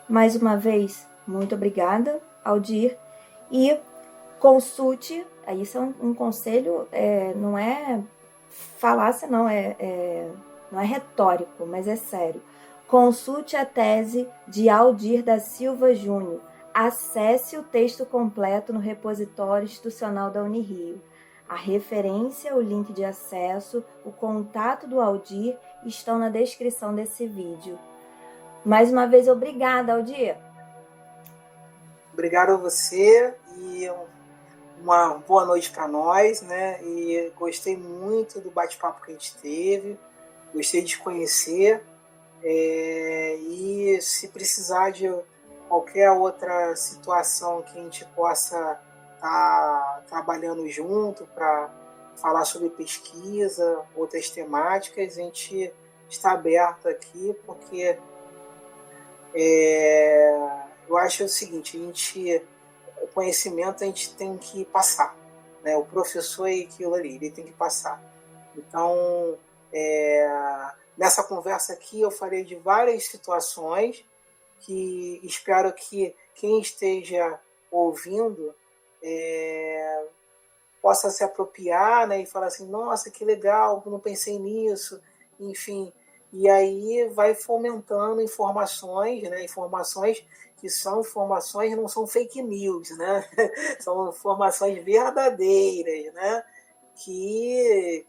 Mais uma vez, muito obrigada, Aldir, e consulte, isso é um conselho, não é falácia, não é retórico, mas é sério. Consulte a tese de Aldir da Silva Júnior. Acesse o texto completo no repositório institucional da Unirio. A referência, o link de acesso, o contato do Aldir estão na descrição desse vídeo. Mais uma vez, obrigada, Aldir. Obrigado a você e uma boa noite para nós, né? E gostei muito do bate-papo que a gente teve, gostei de conhecer. E se precisar de qualquer outra situação que a gente possa estar trabalhando junto para falar sobre pesquisa, outras temáticas, a gente está aberto aqui, porque eu acho o seguinte, o conhecimento a gente tem que passar, né? O professor é aquilo ali, ele tem que passar. Então, nessa conversa aqui eu falei de várias situações que espero que quem esteja ouvindo possa se apropriar, né, e falar assim, nossa, que legal, não pensei nisso, enfim. E aí vai fomentando informações, né, informações que são informações, não são fake news, né? São informações verdadeiras, né? Que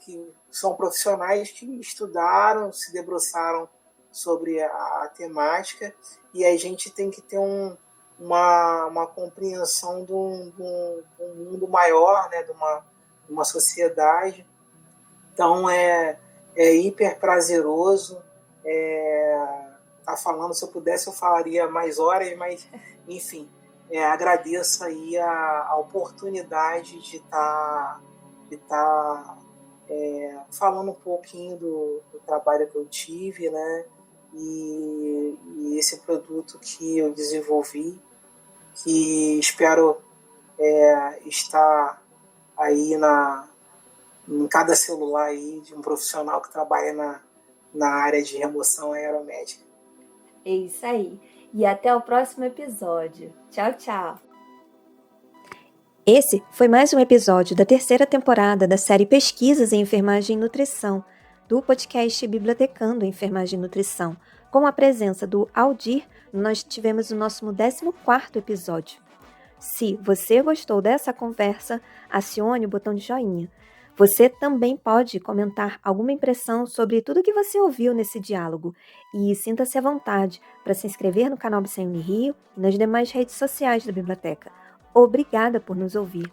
são profissionais que estudaram, se debruçaram sobre a temática, e a gente tem que ter uma compreensão de um mundo maior, né, de uma sociedade. Então é hiper prazeroso tá falando. Se eu pudesse eu falaria mais horas, mas enfim, agradeço aí a oportunidade de estar falando um pouquinho do trabalho que eu tive, né? E esse produto que eu desenvolvi, que espero estar aí em cada celular aí de um profissional que trabalha na área de remoção aeromédica. É isso aí. E até o próximo episódio. Tchau, tchau. Esse foi mais um episódio da 3ª temporada da série Pesquisas em Enfermagem e Nutrição, do podcast Bibliotecando Enfermagem e Nutrição. Com a presença do Aldir, nós tivemos o nosso 14º episódio. Se você gostou dessa conversa, acione o botão de joinha. Você também pode comentar alguma impressão sobre tudo que você ouviu nesse diálogo e sinta-se à vontade para se inscrever no canal BCN Rio e nas demais redes sociais da biblioteca. Obrigada por nos ouvir.